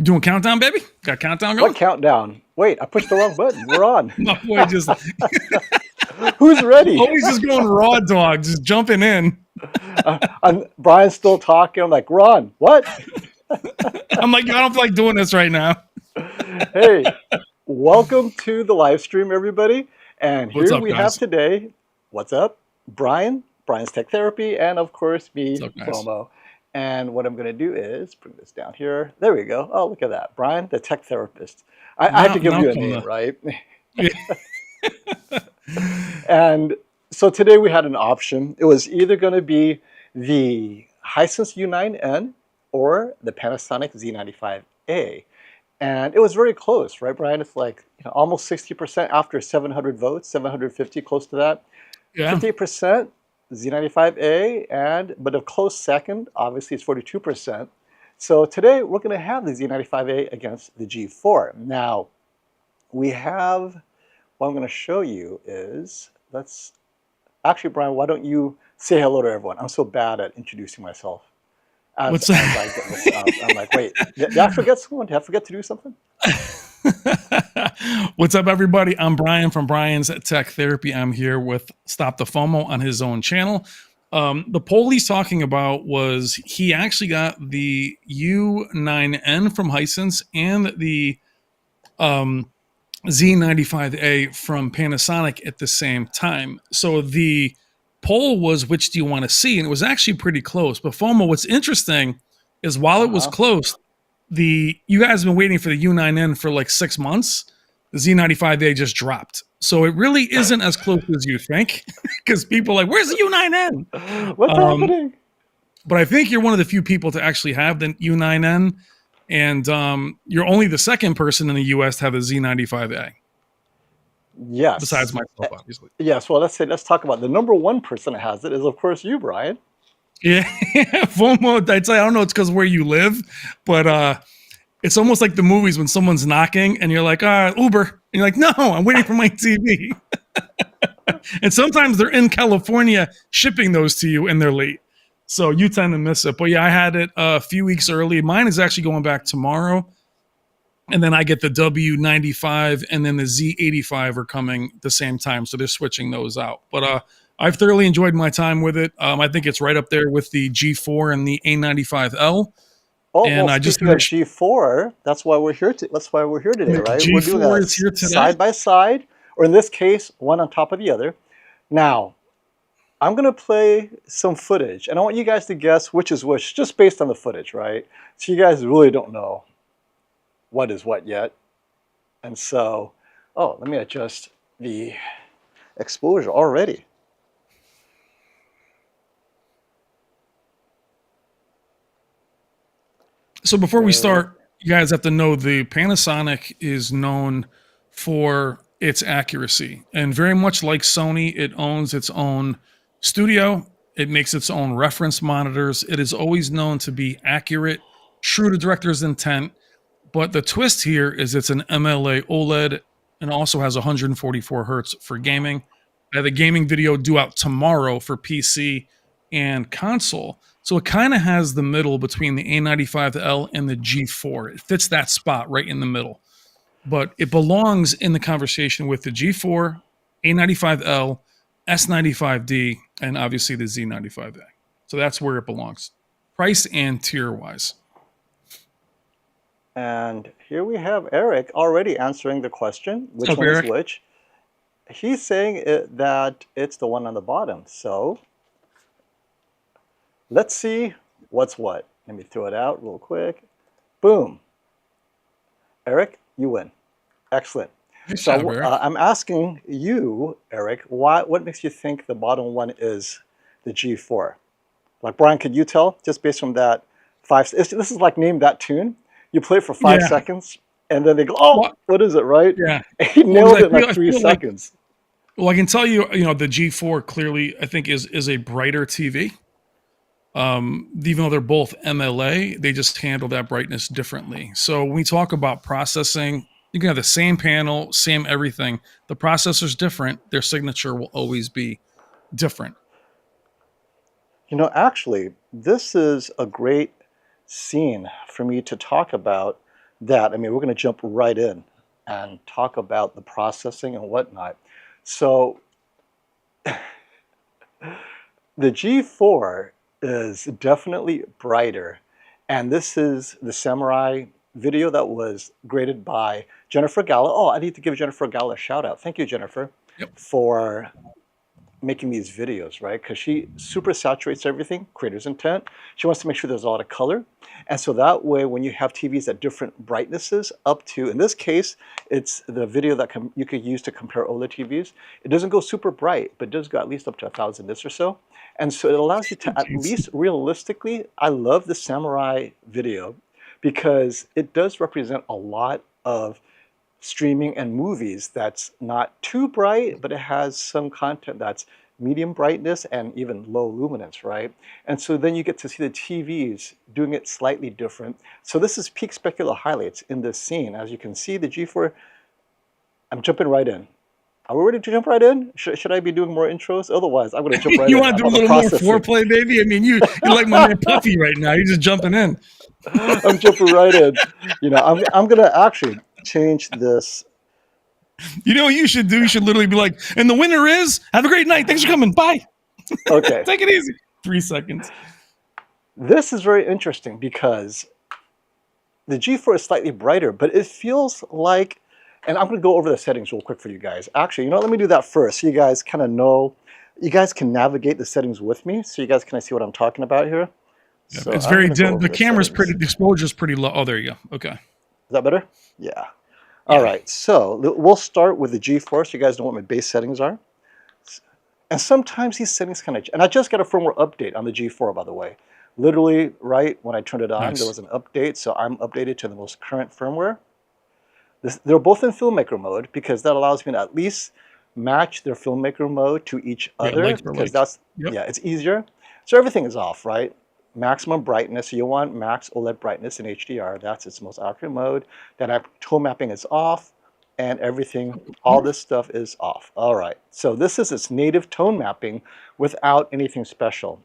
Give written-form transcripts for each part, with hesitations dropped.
Doing countdown, baby? Got countdown going? What countdown? Wait, I pushed the wrong button. We're on. My boy just Who's ready? always just going raw dog, just jumping in. Brian's still talking. I'm like, Ron, what? I'm like, I don't feel like doing this right now. Hey, welcome to the live stream, everybody. And What's here up, we guys? have today, what's up? Brian's Tech Therapy, and of course me, What's up, guys? FOMO. And what I'm going to do is bring this down here. There we go. Oh, look at that. Brian, the tech therapist. I had to give you a name, right? And so today we had an option. It was either going to be the Hisense U9N or the Panasonic Z95A. And it was very close, right, Brian? It's like almost 60% after 700 votes, 750, close to that. Yeah. 58% Z95A, but a close second, obviously, it's 42%. So today we're going to have the Z95A against the G4. Now, we have, what I'm going to show you is, actually, Brian, why don't you say hello to everyone? I'm so bad at introducing myself. What's that? I'm like, wait, did I forget someone? Did I forget to do something? What's up, everybody? I'm Brian from Brian's Tech Therapy. I'm here with Stop the FOMO on his own channel. The poll he's talking about was he actually got the U9N from Hisense and the Z95A from Panasonic at the same time. So the poll was, which do you want to see? And it was actually pretty close. But FOMO, what's interesting is while it was close, you guys have been waiting for the U9N for like 6 months. The Z95A just dropped. So it really isn't as close as you think, because people are like, where's the U9N? What's happening? But I think you're one of the few people to actually have the U9N, and you're only the second person in the US to have the Z95A. Yes. Besides myself, obviously. Yes. Well, let's talk about the number one person that has it is, of course, you, Brian. Yeah. FOMO, I'd say, I don't know, it's because where you live, but it's almost like the movies when someone's knocking and you're like, Uber. And you're like, no, I'm waiting for my TV. And sometimes they're in California shipping those to you and they're late. So you tend to miss it. But yeah, I had it a few weeks early. Mine is actually going back tomorrow. And then I get the W95 and then the Z85 are coming at the same time. So they're switching those out. But I've thoroughly enjoyed my time with it. I think it's right up there with the G4 and the A95L. Oh, and well, speaking of G4, that's why we're here. That's why we're here today, right? G4 we're doing that is here today. Side by side, or in this case, one on top of the other. Now, I'm going to play some footage, and I want you guys to guess which is which, just based on the footage, right? So you guys really don't know what is what yet. And so, let me adjust the exposure already. So before we start, you guys have to know the Panasonic is known for its accuracy. And very much like Sony, it owns its own studio. It makes its own reference monitors. It is always known to be accurate, true to director's intent. But the twist here is it's an MLA OLED and also has 144 hertz for gaming. I have a gaming video due out tomorrow for PC and console. So it kind of has the middle between the A95L and the G4. It fits that spot right in the middle. But it belongs in the conversation with the G4, A95L, S95D, and obviously the Z95A. So that's where it belongs, price and tier-wise. And here we have Eric already answering the question, which one is which. He's saying that it's the one on the bottom. So let's see what's what. Let me throw it out real quick. Boom. Eric, you win. Excellent. So I'm asking you, Eric, what makes you think the bottom one is the G4? Like, Brian, could you tell, just based from that this is like name that tune. You play it for 5 seconds, and then they go, what is it, right? Yeah. He nailed it in like 3 seconds. Well, I can tell you, the G4 clearly, I think, is a brighter TV. Even though they're both MLA, they just handle that brightness differently. So when we talk about processing, you can have the same panel, same everything. The processor's different. Their signature will always be different. Actually, this is a great scene for me to talk about that, I mean, we're going to jump right in and talk about the processing and whatnot. So the G4 is definitely brighter. And this is the Samurai video that was graded by Jennifer Gala. Oh, I need to give Jennifer Gala a shout out. Thank you, Jennifer, for making these videos, right? Because she super saturates everything, creator's intent. She wants to make sure there's a lot of color. And so that way, when you have TVs at different brightnesses, up to, in this case, it's the video that you could use to compare OLED TVs. It doesn't go super bright, but it does go at least up to 1,000 nits or so. And so it allows you to at least realistically, I love the Samurai video because it does represent a lot of streaming and movies that's not too bright, but it has some content that's medium brightness and even low luminance, right? And so then you get to see the TVs doing it slightly different. So this is peak specular highlights in this scene. As you can see, the G4, I'm jumping right in. Are we ready to jump right in? Should I be doing more intros? Otherwise, I'm going to jump right in. You want to do a little more foreplay, baby? I mean, you're like my man Puffy right now. You're just jumping in. I'm jumping right in. You know, I'm going to actually change this. You know what you should do? You should literally be like, and the winner is, have a great night. Thanks for coming. Bye. Okay. Take it easy. 3 seconds. This is very interesting because the G4 is slightly brighter, but it feels like, and I'm going to go over the settings real quick for you guys. Actually, you know, let me do that first so you guys kind of know, you guys can navigate the settings with me so you guys can see what I'm talking about here. Yeah, so it's very dim. The camera's pretty, the exposure's pretty low. Oh, there you go. Okay. Is that better? Yeah. All right. So we'll start with the G4 so you guys know what my base settings are. And sometimes these settings kind of, and I just got a firmware update on the G4, by the way. Literally, right when I turned it on, there was an update. So I'm updated to the most current firmware. They're both in filmmaker mode because that allows me to at least match their filmmaker mode to each other because that's, yeah, it's easier. So everything is off, right? Maximum brightness, so you want max OLED brightness in HDR. That's its most accurate mode. Then tone mapping is off and everything, all this stuff is off. All right, so this is its native tone mapping without anything special.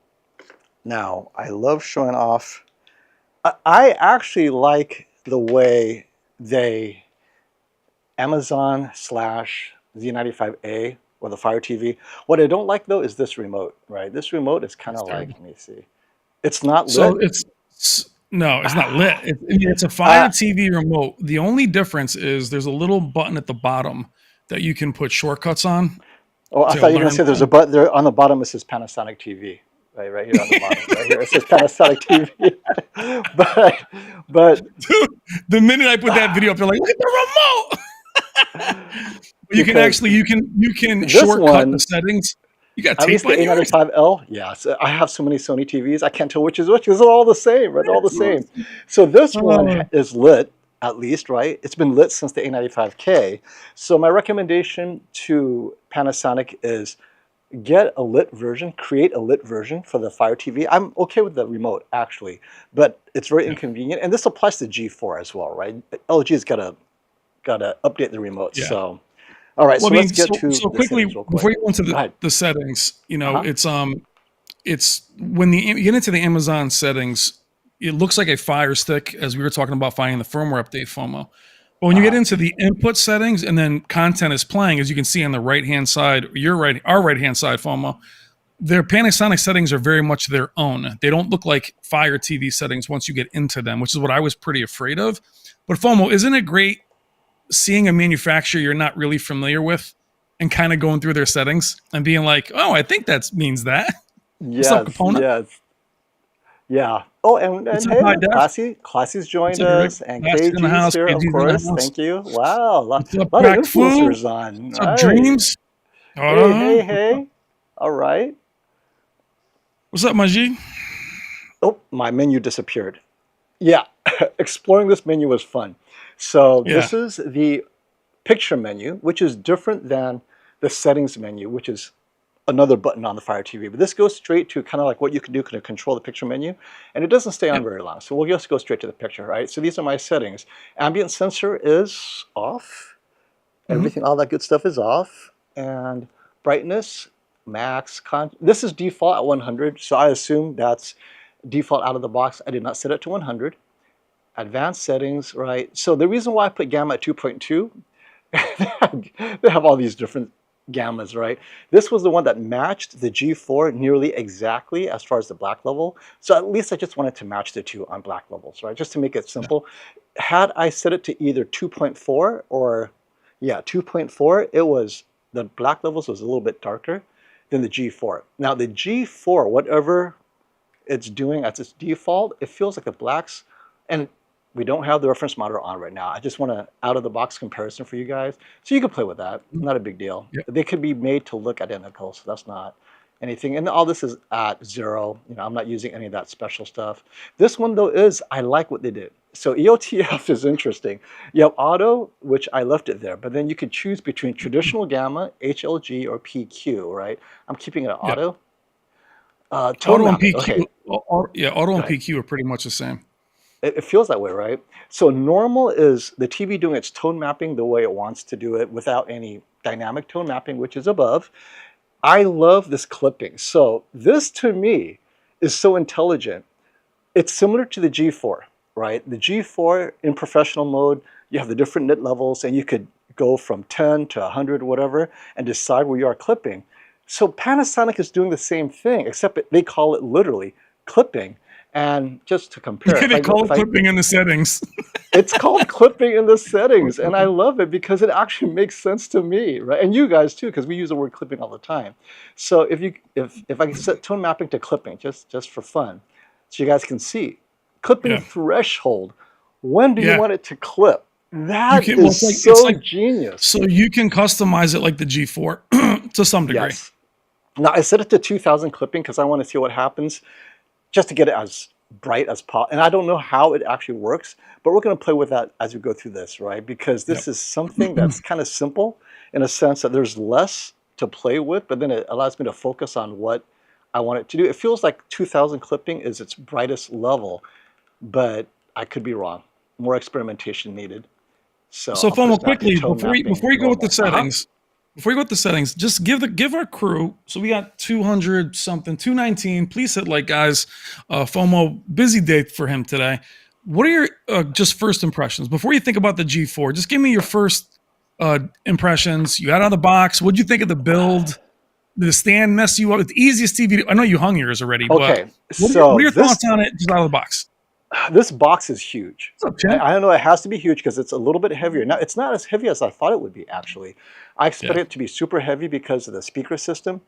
Now, I love showing off. I actually like the way they, Amazon slash Z95A or the Fire TV. What I don't like though is this remote, right? This remote is kind of like, let me see. It's not lit. So no, it's not lit. It's a Fire TV remote. The only difference is there's a little button at the bottom that you can put shortcuts on. Oh, I thought you were going to say there's a button there on the bottom. It says Panasonic TV. Right here on the bottom. Right here it says Panasonic TV. but dude, the minute I put that video up, they're like, look at the remote. You can actually you can shortcut the settings. You got tape on yours? At least the A95L, yeah. So I have so many Sony TVs, I can't tell which is which. They're all the same, right? They're all the same. So this one is lit, at least, right? It's been lit since the A95K. So my recommendation to Panasonic is get a lit version, create a lit version for the Fire TV. I'm okay with the remote, actually, but it's very inconvenient. And this applies to G4 as well, right? LG's got to update the remote. Yeah. So. All right, well, so let's get to quickly before you go into the settings. You know, it's when you get into the Amazon settings, it looks like a Fire Stick, as we were talking about finding the firmware update, FOMO. But when you get into the input settings and then content is playing, as you can see on the right hand side, our right hand side, FOMO, their Panasonic settings are very much their own. They don't look like Fire TV settings once you get into them, which is what I was pretty afraid of. But FOMO, isn't it great seeing a manufacturer you're not really familiar with and kind of going through their settings and being like, oh, I think that means that. Yes, yes. Yeah. Oh, and hey, Classy's joined us, and KG's here, of course. Thank you. Wow, a lot of influencers on. What's up, Dreams? Hey. All right. What's up, Maji? Oh, my menu disappeared. Yeah, exploring this menu was fun. So this is the picture menu, which is different than the settings menu, which is another button on the Fire TV. But this goes straight to kind of like what you can do to control the picture menu. And it doesn't stay on very long. So we'll just go straight to the picture, right? So these are my settings. Ambient sensor is off. Everything, all that good stuff is off. And brightness, max, this is default at 100. So I assume that's default out of the box. I did not set it to 100. advanced settings, right? So the reason why I put gamma at 2.2, they have all these different gammas, right? This was the one that matched the G4 nearly exactly as far as the black level. So at least I just wanted to match the two on black levels, right? Just to make it simple. Had I set it to either 2.4 or, yeah, 2.4, it was, the black levels was a little bit darker than the G4. Now the G4, whatever it's doing as its default, it feels like the blacks, and we don't have the reference monitor on right now. I just want an out-of-the-box comparison for you guys. So you can play with that. Not a big deal. Yep. They could be made to look identical, so that's not anything. And all this is at 0. You know, I'm not using any of that special stuff. This one, though, is, I like what they did. So EOTF is interesting. You have auto, which I left it there, but then you could choose between traditional gamma, HLG, or PQ, right? I'm keeping it at auto. Auto and PQ, okay. Auto and PQ are pretty much the same. It feels that way, right? So normal is the TV doing its tone mapping the way it wants to do it without any dynamic tone mapping, which is above. I love this clipping. So this to me is so intelligent. It's similar to the G4, right? The G4 in professional mode, you have the different nit levels and you could go from 10 to 100, whatever, and decide where you are clipping. So Panasonic is doing the same thing, except they call it literally clipping. And just to compare, they call it clipping in the settings. It's called clipping in the settings, and I love it because it actually makes sense to me, right? And you guys too, because we use the word clipping all the time. So if I can set tone mapping to clipping, just for fun, so you guys can see clipping threshold. When do you want it to clip? That is so genius. So you can customize it like the G4 to some degree. Yes. Now I set it to 2000 clipping because I want to see what happens, just to get it as bright as possible. And I don't know how it actually works, but we're going to play with that as we go through this, right? Because this is something that's kind of simple in a sense that there's less to play with, but then it allows me to focus on what I want it to do. It feels like 2000 clipping is its brightest level, but I could be wrong. More experimentation needed. So FOMO, quickly, before you go with the settings, before you go with the settings, just give our crew, so we got 200 something, 219. Please hit like, guys. FOMO, busy day for him today. What are your just first impressions before you think about the G4? Just give me your first impressions. You got out of the box. What'd you think of the build? Did the stand mess you up? It's the easiest TV. I know you hung yours already. Okay, but what are your thoughts on it just out of the box? This box is huge. What's up, I don't know, it has to be huge because it's a little bit heavier. Now, it's not as heavy as I thought it would be, actually. I expect it to be super heavy because of the speaker system.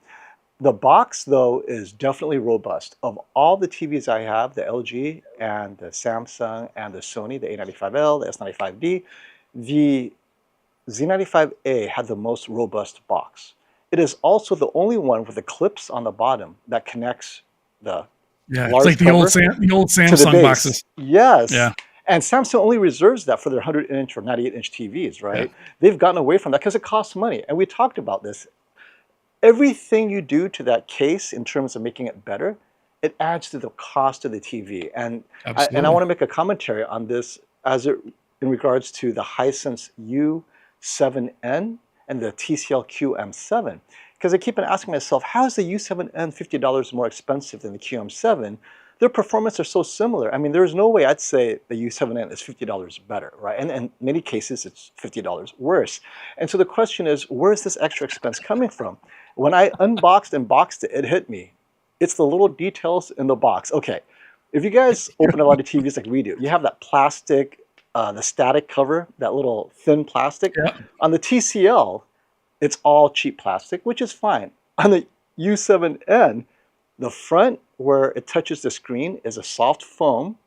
The box, though, is definitely robust. Of all the TVs I have, the LG and the Samsung and the Sony, the A95L, the S95D, the Z95A had the most robust box. It is also the only one with the clips on the bottom that connects the it's like the old Samsung boxes. Yes. Yeah. And Samsung only reserves that for their 100-inch or 98-inch TVs, right? Yeah. They've gotten away from that because it costs money. And we talked about this. Everything you do to that case in terms of making it better, it adds to the cost of the TV. And I want to make a commentary on this in regards to the Hisense U7N and the TCL QM7. Because I keep on asking myself, how is the U7N $50 more expensive than the QM7? Their performance are so similar. I mean, there's no way I'd say the U7N is $50 better, right? And in many cases, it's $50 worse. And so the question is, where is this extra expense coming from? When I unboxed and boxed it, it hit me. It's the little details in the box. Okay, if you guys open a lot of TVs like we do, you have that plastic, the static cover, that little thin plastic. Yeah. On the TCL, it's all cheap plastic, which is fine. On the U7N, the front where it touches the screen is a soft foam.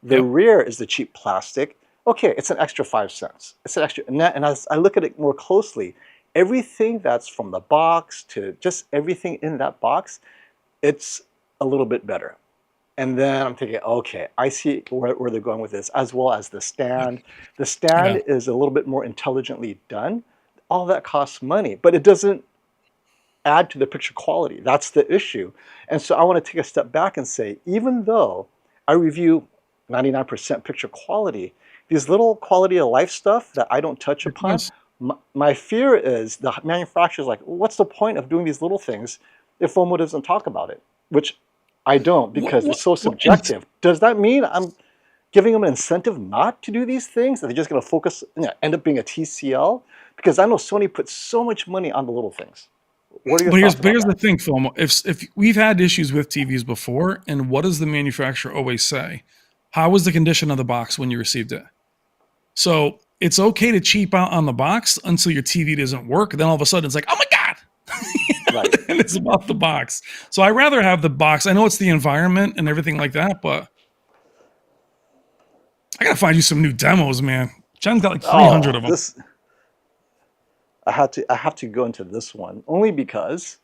The rear is the cheap plastic. Okay, it's an extra 5 cents. It's an extra, and as I look at it more closely, everything that's from the box to just everything in that box, it's a little bit better. And then I'm thinking, okay, I see where they're going with this, as well as the stand. The stand is a little bit more intelligently done. All that costs money, but it doesn't add to the picture quality. That's the issue. And so I want to take a step back and say, even though I review 99% picture quality, these little quality of life stuff that I don't touch upon, my fear is the manufacturer's like, what's the point of doing these little things if FOMO doesn't talk about it? Which I don't, because it's so subjective. Does that mean I'm giving them an incentive not to do these things? Are they just going to focus, end up being a TCL? Because I know Sony puts so much money on the little things. What are your thoughts about But here's that? the thing, Phil. If we've had issues with TVs before, and what does the manufacturer always say? How was the condition of the box when you received it? So it's okay to cheap out on the box until your TV doesn't work. Then all of a sudden it's like, oh my God. Right. And it's about the box. So I rather have the box. I know it's the environment and everything like that, but I gotta find you some new demos, man. Jen's got like 300 of them. I have to go into this one only because.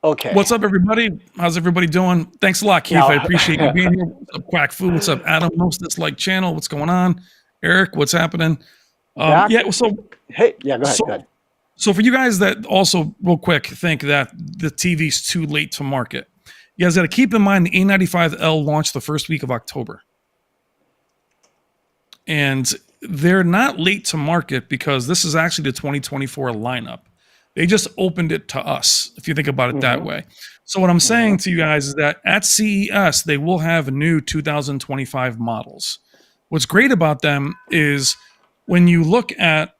Okay. What's up, everybody? How's everybody doing? Thanks a lot, Keith. I appreciate you being here. What's up, Quack Fu? What's up, Adam? Most dislike channel. What's going on? Eric, what's happening? Yeah. So hey, yeah, go ahead. So for you guys that also, real quick, think that the TV's too late to market, you guys got to keep in mind the A95L launched the first week of October. And they're not late to market because this is actually the 2024 lineup. They just opened it to us, if you think about it that way. So what I'm saying to you guys is that at CES, they will have new 2025 models. What's great about them is when you look at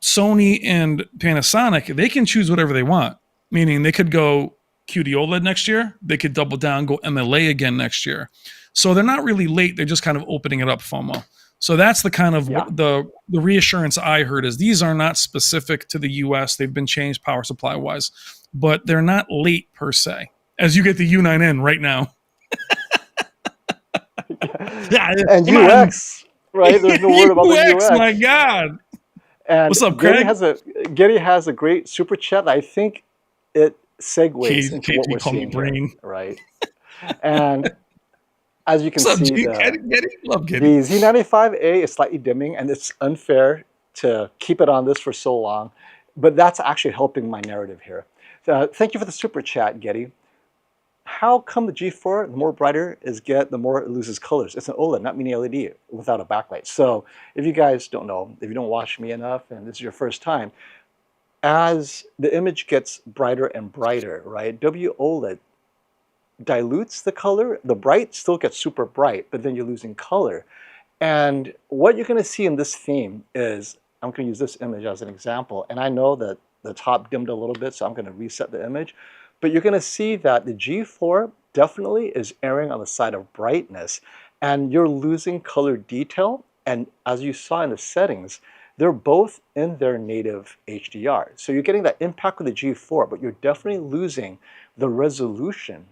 Sony and Panasonic, they can choose whatever they want, meaning they could go QD OLED next year. They could double down, go MLA again next year. So they're not really late. They're just kind of opening it up, FOMO. So that's the kind of the reassurance I heard is these are not specific to the US. They've been changed power supply wise, but they're not late per se. As you get the U9N right now. And UX, right? There's no word about the UX. My God. And what's up, Craig? Getty has a great super chat. I think it segues into what we're seeing here, right? And as you can see, the Z95A is slightly dimming, and it's unfair to keep it on this for so long, but that's actually helping my narrative here. Thank you for the super chat, Getty. How come the G4, the more brighter the more it loses colors? It's an OLED, not mini LED, without a backlight. So if you guys don't know, if you don't watch me enough, and this is your first time, as the image gets brighter and brighter, right, WOLED dilutes the color. The bright still gets super bright, but then you're losing color. And what you're going to see in this theme is, I'm going to use this image as an example, and I know that the top dimmed a little bit, so I'm going to reset the image. But you're going to see that the G4 definitely is erring on the side of brightness, and you're losing color detail. And as you saw in the settings, they're both in their native HDR. So you're getting that impact with the G4, but you're definitely losing the resolution.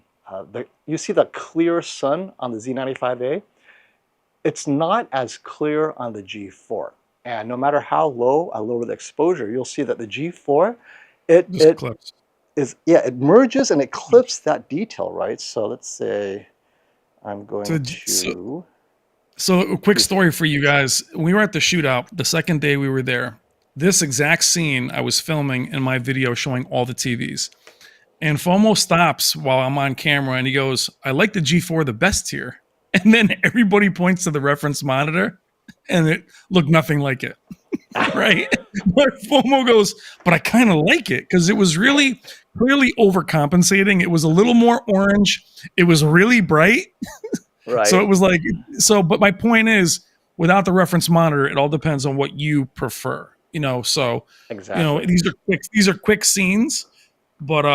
You see that clear sun on the Z95A? It's not as clear on the G4. And no matter how low I lower the exposure, you'll see that the G4, it merges and it clips that detail, right? So let's say I'm going to... So a quick story for you guys. When we were at the shootout, the second day we were there, this exact scene I was filming in my video showing all the TVs. And FOMO stops while I'm on camera and he goes, I like the G4 the best here. And then everybody points to the reference monitor and it looked nothing like it. Right? But FOMO goes, but I kind of like it because it was really clearly overcompensating. It was a little more orange. It was really bright. Right. So it was like, but my point is, without the reference monitor, it all depends on what you prefer, so, exactly. These are quick scenes, but,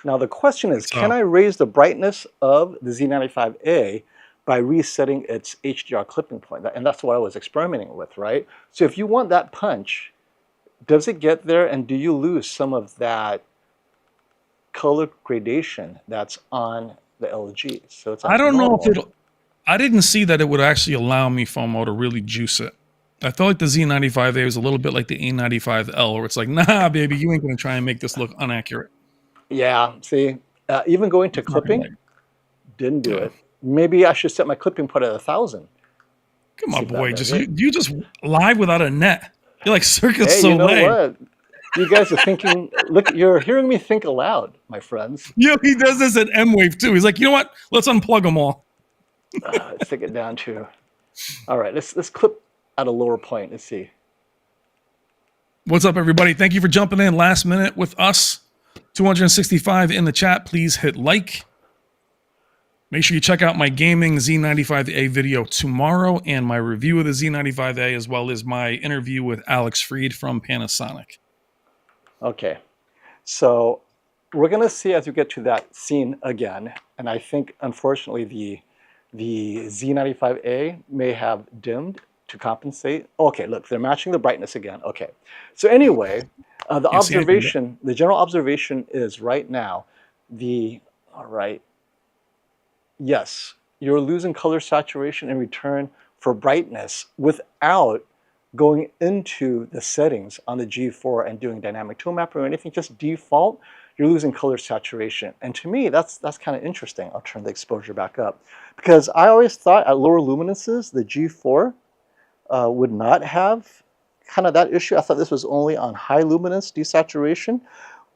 now the question is, can I raise the brightness of the Z95A by resetting its HDR clipping point? And that's what I was experimenting with, right? So if you want that punch, does it get there? And do you lose some of that color gradation that's on the LG? So it's I don't know if I didn't see that it would actually allow me, FOMO, to really juice it. I felt like the Z95A was a little bit like the A95L, where it's like, nah, baby, you ain't going to try and make this look inaccurate. Yeah, see, even going to clipping, didn't do it. Maybe I should set my clipping point at 1,000. Come on, boy, you just live without a net. You're like Circus Soleil. You know what? You guys are thinking, look, you're hearing me think aloud, my friends. He does this at M-Wave too. He's like, you know what? Let's unplug them all. Let's take it down to, all right, let's clip at a lower point. Let's see. What's up, everybody? Thank you for jumping in last minute with us. 265 in the chat. Please hit like. Make sure you check out my gaming Z95A video tomorrow and my review of the Z95A, as well as my interview with Alex Freed from Panasonic. Okay. So we're going to see as we get to that scene again. And I think, unfortunately, the Z95A may have dimmed to compensate. Okay, look, they're matching the brightness again. Okay. So anyway, the general observation is right now, all right, yes, you're losing color saturation in return for brightness without going into the settings on the G4 and doing dynamic tone mapping or anything. Just default, you're losing color saturation. And to me, that's kind of interesting. I'll turn the exposure back up. Because I always thought at lower luminances, the G4 would not have kind of that issue. I thought this was only on high luminance desaturation,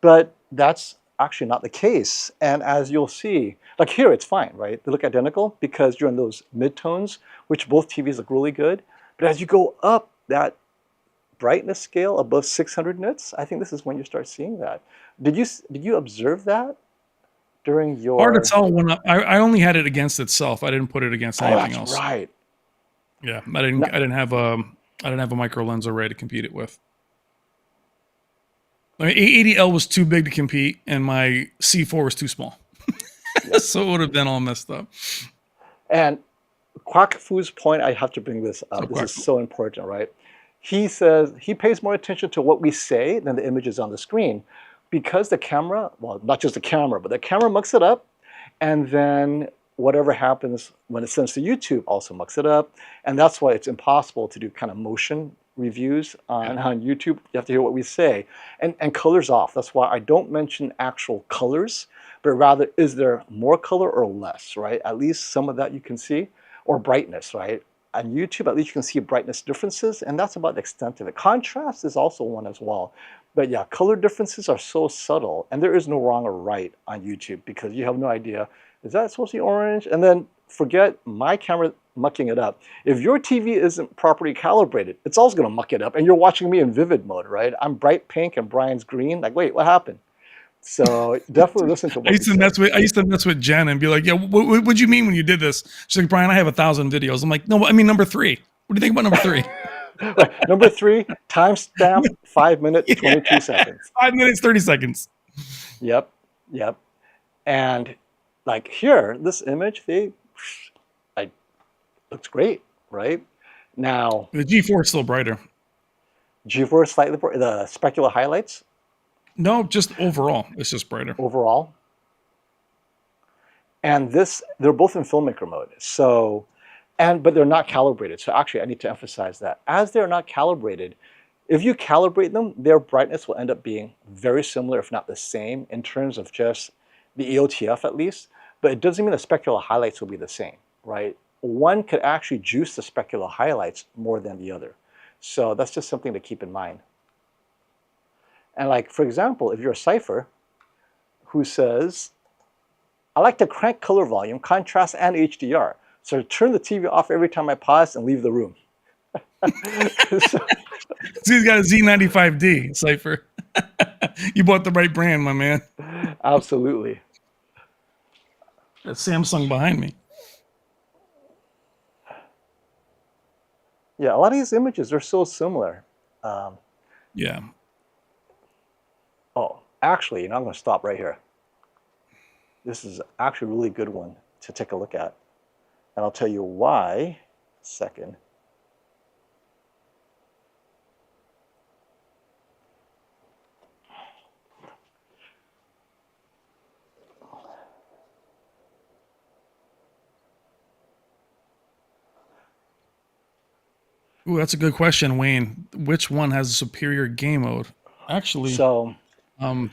but that's actually not the case. And as you'll see, like here, it's fine, right? They look identical because you're in those midtones, which both TVs look really good. But as you go up that brightness scale above 600 nits, I think this is when you start seeing that. Did you observe that during your? Hard to tell when I only had it against itself. I didn't put it against anything else. Right. Yeah, I didn't have a micro lens array to compete it with. I mean, 80L was too big to compete, and my C4 was too small. Yep. So it would have been all messed up. And Kwak Fu's point, I have to bring this up. This is so important, right? He says he pays more attention to what we say than the images on the screen because the camera, well, not just the camera, but the camera mucks it up. And then whatever happens when it sends to YouTube also mucks it up. And that's why it's impossible to do kind of motion reviews on YouTube. You have to hear what we say. And colors off. That's why I don't mention actual colors, but rather is there more color or less, right? At least some of that you can see. Or brightness, right? On YouTube, at least you can see brightness differences, and that's about the extent of it. Contrast is also one as well. But yeah, color differences are so subtle, and there is no wrong or right on YouTube because you have no idea, is that supposed to be orange? And then forget my camera mucking it up. If your TV isn't properly calibrated, it's also gonna muck it up, and you're watching me in vivid mode, right? I'm bright pink and Brian's green. Like, wait, what happened? So definitely listen to what I used to mess with Jen and be like, yeah, what'd you mean when you did this? She's like, Brian, I have 1,000 videos. I'm like, no, I mean number 3. What do you think about number 3? Right. Number 3, timestamp 5 minutes, 22 seconds. 5 minutes, 30 seconds. Yep. And like here, this image, looks great, right? Now the G4 is still brighter. G4 is slightly brighter. The specular highlights. No, just overall, it's just brighter. Overall. And they're both in filmmaker mode. So, but they're not calibrated. So actually, I need to emphasize that. As they're not calibrated, if you calibrate them, their brightness will end up being very similar, if not the same, in terms of just the EOTF at least. But it doesn't mean the specular highlights will be the same, right? One could actually juice the specular highlights more than the other. So that's just something to keep in mind. And like, for example, if you're a cipher who says, I like to crank color volume, contrast, and HDR. So turn the TV off every time I pause and leave the room. So he's got a Z95D cipher. You bought the right brand, my man. Absolutely. That Samsung behind me. Yeah, a lot of these images are so similar. Yeah. Oh, actually, I'm going to stop right here. This is actually a really good one to take a look at. And I'll tell you why. Second. Ooh, that's a good question, Wayne. Which one has a superior game mode? Actually,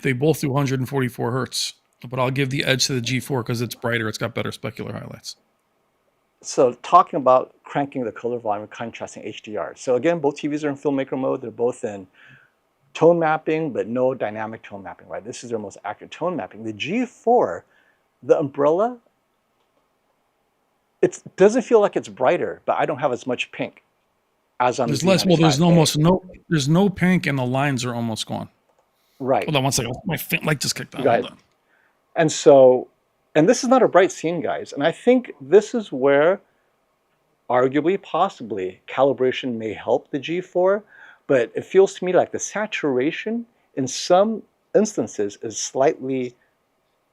they both do 144 hertz, but I'll give the edge to the G4 because it's brighter. It's got better specular highlights. So talking about cranking the color volume, contrasting HDR. So again, both TVs are in filmmaker mode. They're both in tone mapping, but no dynamic tone mapping, right? This is their most accurate tone mapping. The G4, the umbrella, it doesn't feel like it's brighter, but I don't have as much pink as on the less. Well, there's no pink, and the lines are almost gone. Right. Hold on one second. My light just kicked on. Right. And so And this is not a bright scene, guys. And I think this is where arguably, possibly, calibration may help the G4, but it feels to me like the saturation in some instances is slightly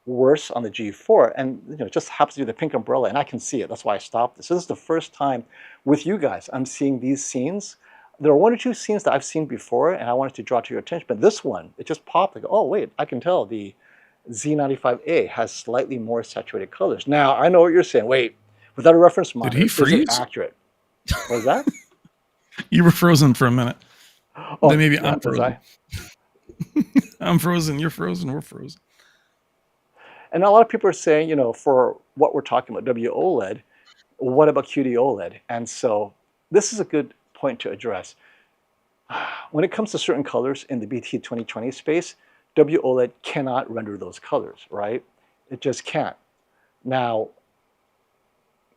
worse on the G4, and it just happens to be the pink umbrella, and I can see it. That's why I stopped this. So this is the first time with you guys I'm seeing these scenes. There are one or two scenes that I've seen before, and I wanted to draw to your attention, but this one, it just popped. Like, oh wait, I can tell the Z95A has slightly more saturated colors. Now I know what you're saying. Wait, without a reference monitor, Did he freeze? is it accurate? What was that? You were frozen for a minute. Oh, then maybe yeah, I'm frozen. I'm frozen. You're frozen. We're frozen. And a lot of people are saying, for what we're talking about, WOLED, what about QD-OLED? And so this is a good point to address. When it comes to certain colors in the BT 2020 space, WOLED cannot render those colors, right? It just can't. Now,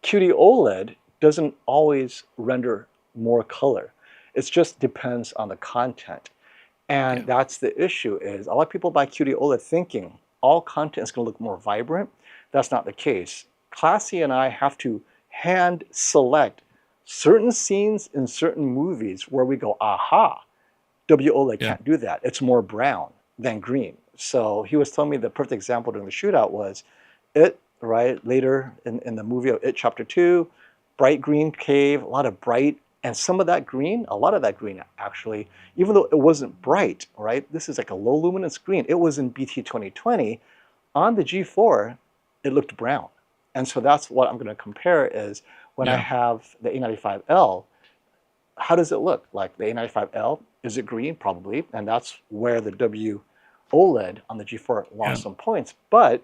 QD-OLED doesn't always render more color. It just depends on the content. And that's the issue, is a lot of people buy QD-OLED thinking all content is going to look more vibrant. That's not the case. Classy and I have to hand select certain scenes in certain movies where we go, aha, WOLED can't do that. It's more brown than green. So he was telling me the perfect example during the shootout was It, right? Later in the movie of It Chapter 2, bright green cave, a lot of bright, and some of that green, a lot of that green actually, even though it wasn't bright, right? This is like a low luminance green. It was in BT 2020. On the G4, it looked brown. And so that's what I'm going to compare is when I have the A95L, how does it look? Like the A95L, is it green? Probably. And that's where the WOLED on the G4 lost some points. But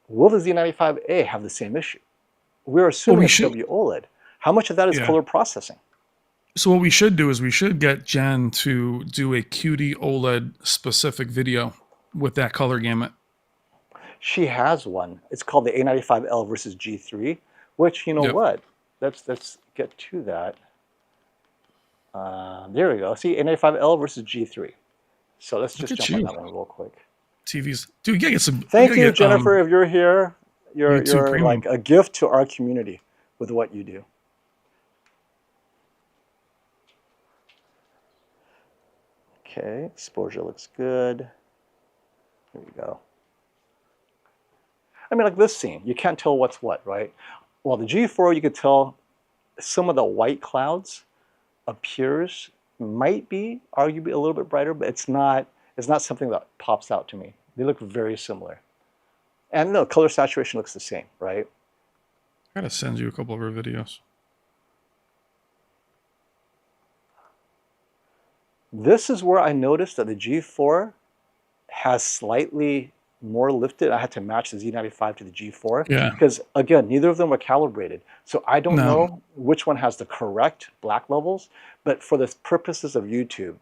will the Z95A have the same issue? We're assuming it's WOLED. How much of that is color processing? So what we should do is we should get Jen to do a QD OLED specific video with that color gamut. She has one. It's called the A95L versus G3, which, you know what? Let's get to that. There we go. See, A95L versus G3. So let's just jump on that one real quick. TVs. Dude, you gotta get some. Thank you, Jennifer. If you're here, you're like a gift to our community with what you do. Okay, exposure looks good. Here we go. I mean, like this scene, you can't tell what's what, right? Well, the G4, you could tell some of the white clouds appears, might be arguably a little bit brighter, but it's not something that pops out to me. They look very similar. And no, color saturation looks the same, right? I gotta send you a couple of her videos. This is where I noticed that the G4 has slightly more lifted. I had to match the Z95 to the G4 because, again, neither of them are calibrated. So I don't know which one has the correct black levels, but for the purposes of YouTube,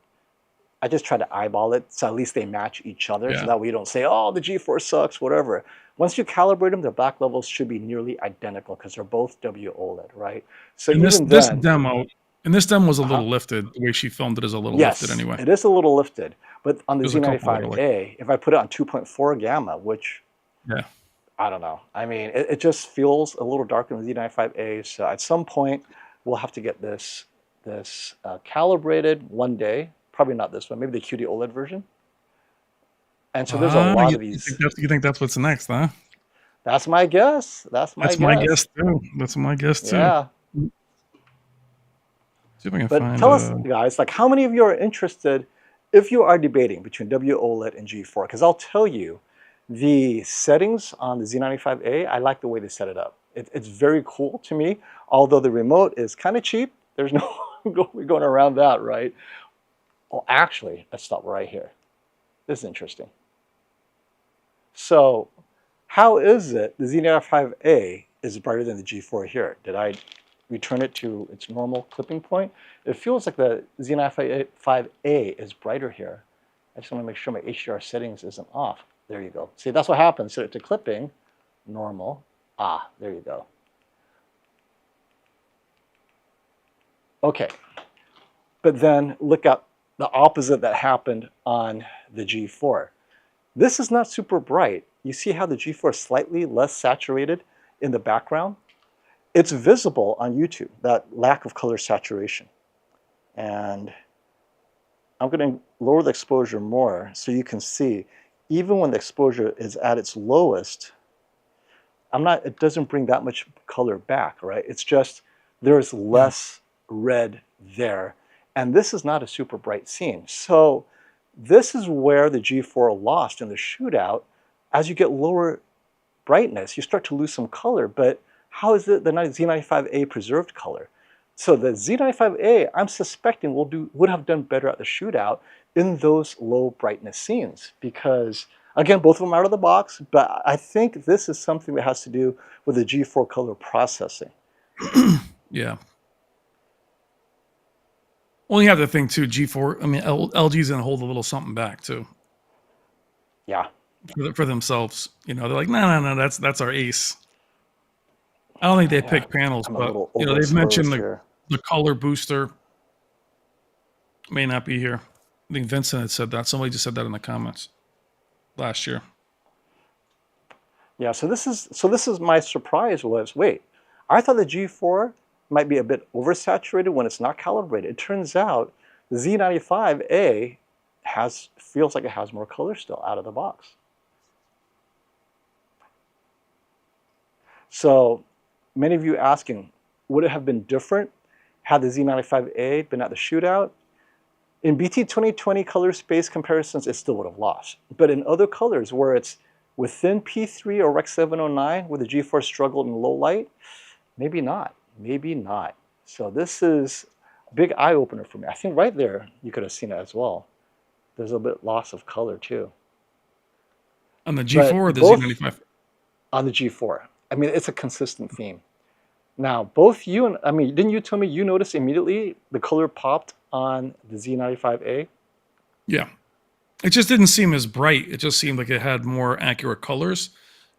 I just try to eyeball it so at least they match each other so that way you don't say, oh, the G4 sucks, whatever. Once you calibrate them, their black levels should be nearly identical because they're both WOLED, right? So and this demo was a little lifted. The way she filmed it is a little lifted anyway. It is a little lifted. But on the Z95A, if I put it on 2.4 gamma, which, I don't know. I mean, it just feels a little darker than the Z95A. So at some point, we'll have to get this calibrated one day. Probably not this one. Maybe the QD OLED version. And so there's a lot of these. You think that's what's next, huh? That's my guess. That's my guess too. That's my guess too. Yeah. See if I can find tell us, guys, like how many of you are interested if you are debating between WOLED and G4? Because I'll tell you, the settings on the Z95A, I like the way they set it up. It's very cool to me, although the remote is kind of cheap. There's no going around that, right? Well, actually, let's stop right here. This is interesting. So how is it the Z95A is brighter than the G4 here? Did I return it to its normal clipping point? It feels like the Z95A is brighter here. I just want to make sure my HDR settings isn't off. There you go. See, that's what happens. Set it to clipping, normal. Ah, there you go. Okay. But then look at the opposite that happened on the G4. This is not super bright. you see how the G4 is slightly less saturated in the background? It's visible on YouTube, that lack of color saturation. And I'm going to lower the exposure more so you can see, even when the exposure is at its lowest, it doesn't bring that much color back, right? It's just there's less red there. And this is not a super bright scene. So this is where the G4 lost in the shootout. As you get lower brightness, you start to lose some color. But how is it the Z95A preserved color? So the Z95A, I'm suspecting, would have done better at the shootout in those low brightness scenes, because again, both of them out of the box, but I think this is something that has to do with the G4 color processing. Yeah. Well, you have the thing too, G4. I mean, LG's gonna hold a little something back too. Yeah. For themselves, you know, they're like, no, that's our ace. I don't think they pick panels, but you know, they've mentioned the color booster may not be here. I think Vincent had said that. Somebody just said that in the comments last year. Yeah, so this is my surprise was, wait, I thought the G4 might be a bit oversaturated when it's not calibrated. It turns out the Z95A feels like it has more color still out of the box. So many of you asking, would it have been different had the Z95A been at the shootout? In BT 2020 color space comparisons, it still would have lost. But in other colors where it's within P3 or Rec 709, where the G4 struggled in low light, maybe not, maybe not. So this is a big eye opener for me. I think right there, you could have seen it as well. There's a bit loss of color too. On the G4 or the Z95? On the G4. I mean, it's a consistent theme. Now, both you and, I mean, didn't you tell me you noticed immediately the color popped on the Z95A? Yeah. It just didn't seem as bright. It just seemed like it had more accurate colors.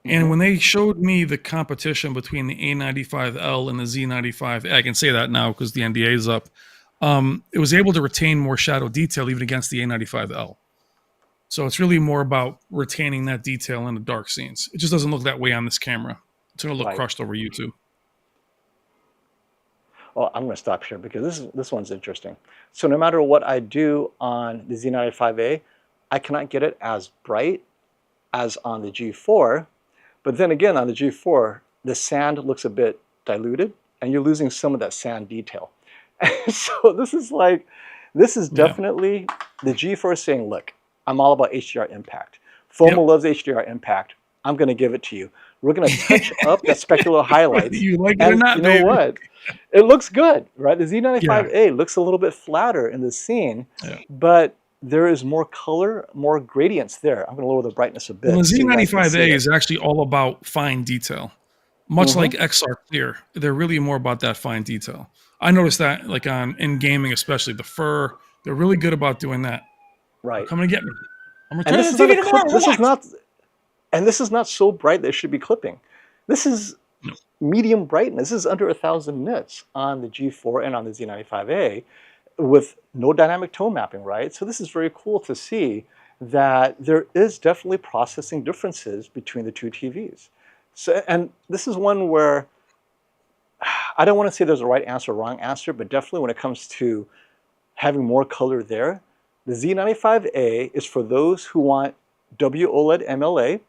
And when they showed me the competition between the A95L and the Z95, I can say that now because the NDA is up, it was able to retain more shadow detail even against the A95L. So it's really more about retaining that detail in the dark scenes. It just doesn't look that way on this camera. It's going to look crushed over YouTube. Well, I'm going to stop here because this one's interesting. So no matter what I do on the Z95A, I cannot get it as bright as on the G4. But then again, on the G4, the sand looks a bit diluted, and you're losing some of that sand detail. So this is definitely the G4 saying, look, I'm all about HDR impact. FOMO loves HDR impact. I'm going to give it to you. We're going to touch up the specular highlights. You like it or not, you know what? It looks good, right? The Z95A looks a little bit flatter in the scene, but there is more color, more gradients there. I'm going to lower the brightness a bit. Well, the Z95A is actually all about fine detail. Much like XR Clear, they're really more about that fine detail. I noticed that, like in gaming, especially the fur, they're really good about doing that. Right. Come and get me. I'm returning the TV tomorrow. This is not so bright that it should be clipping. This is medium brightness. This is under 1,000 nits on the G4 and on the Z95A with no dynamic tone mapping, right? So this is very cool to see that there is definitely processing differences between the two TVs. So, and this is one where I don't want to say there's a right answer or wrong answer, but definitely when it comes to having more color there, the Z95A is for those who want WOLED MLA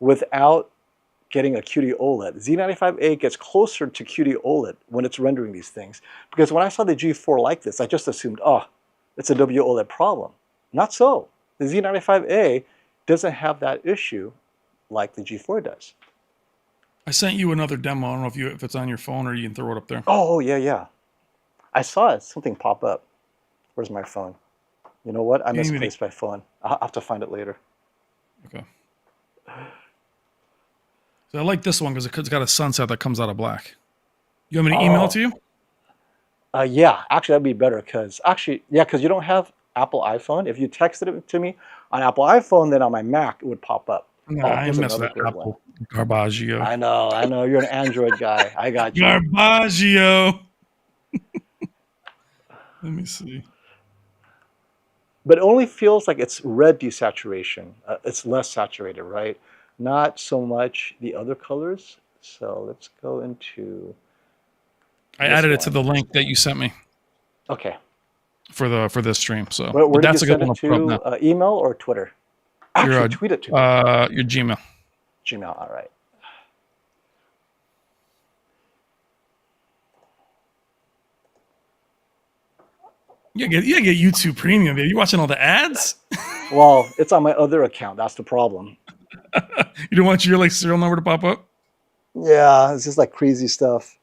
without getting a QD OLED. Z95A gets closer to QD OLED when it's rendering these things. Because when I saw the G4 like this, I just assumed, oh, it's a WOLED problem. Not so. The Z95A doesn't have that issue like the G4 does. I sent you another demo. I don't know if it's on your phone or you can throw it up there. Oh, yeah. I saw something pop up. Where's my phone? You know what? I misplaced my phone. I'll have to find it later. Okay. So I like this one because it's got a sunset that comes out of black. You want me to email it to you? Yeah, actually that'd be better because you don't have Apple iPhone. If you texted it to me on Apple iPhone, then on my Mac it would pop up. No, I miss that Apple Garbaggio. I know. You're an Android guy. I got you. Garbaggio. Let me see. But it only feels like it's red desaturation. It's less saturated, right? not so much the other colors. So let's go into. I added it to the link that you sent me. Okay. For this stream. So, where did you that's a good send one it to put up to? now. Email or Twitter? Actually, tweet it to me. Your Gmail. Gmail. All right. You get YouTube Premium, baby. You watching all the ads? Well, it's on my other account. That's the problem. You don't want your like serial number to pop up? Yeah, it's just like crazy stuff.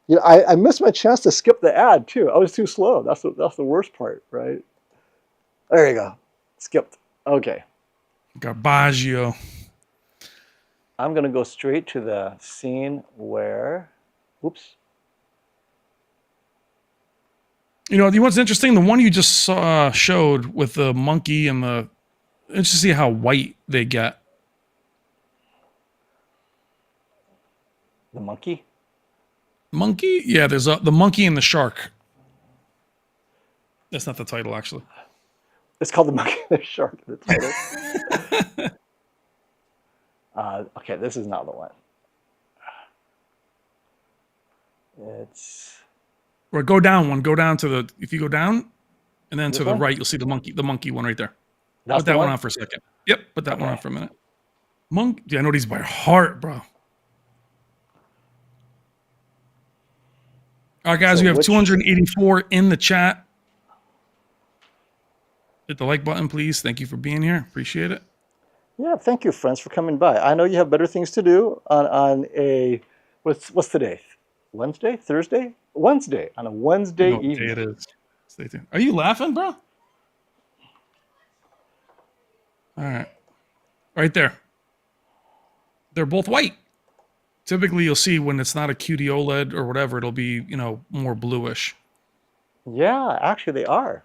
You know, I missed my chance to skip the ad too. I was too slow. That's the worst part, right? There you go. Skipped. Okay. Garbaggio. I'm gonna go straight to the scene where, whoops. You know what's interesting? The one you just showed with the monkey and the. Let's just see how white they get. The monkey? Monkey? Yeah, there's the monkey and the shark. That's not the title, actually. It's called the monkey and the shark. The title. Okay, this is not the one. It's. Or go down one. Go down to the. If you go down, and then This to the one? right, you'll see the monkey one right there. That's Put that the one one on for a second. Yep, put that one Okay. on for a minute. Monk. Yeah, I know these by heart, bro. All right, guys, So we have which- 284 in the chat. Hit the like button, please. Thank you for being here. Appreciate it. Yeah, thank you, friends, for coming by. I know you have better things to do on a what's today? Wednesday? Thursday? Wednesday. On a Wednesday You know what evening. day it is. Stay tuned. Are you laughing, bro? All right. Right there. They're both white. Typically, you'll see when it's not a QD OLED or whatever, it'll be, more bluish. Yeah, actually they are.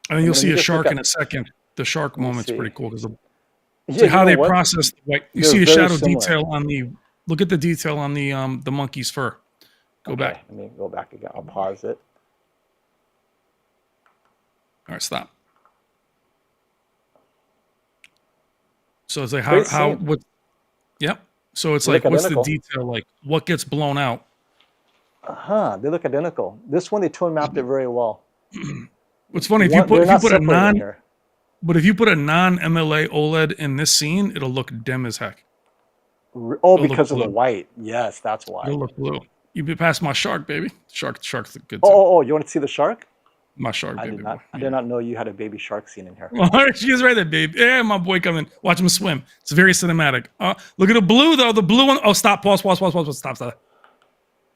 And then you'll then see you a just look shark at- in a second. The shark me moment's see. pretty cool because Yeah, see you how know they what? process the white. You They're see the very shadow similar. detail on the. Look at the detail on the monkey's fur. Go Okay, back. let me go back again. I'll pause it. All right, stop. So it's like Great how scene. what? Yep. So it's They like look what's identical. the detail like? What gets blown out? They look identical. This one they tone mapped it very well. What's funny if They're you put not a separated non here. but if you put a non MLA OLED in this scene, it'll look dim as heck. Oh, look because of the blue. white. Yes, that's why. It'll look blue. You be past my shark, baby. Shark's good too. Oh, you want to see the shark? My shark, I baby. did not. boy. I did not know you had a baby shark scene in here. Well, she is right there, babe. Yeah, my boy coming. Watch him swim. It's very cinematic. Look at the blue though. The blue one. Oh, stop. Pause. Stop.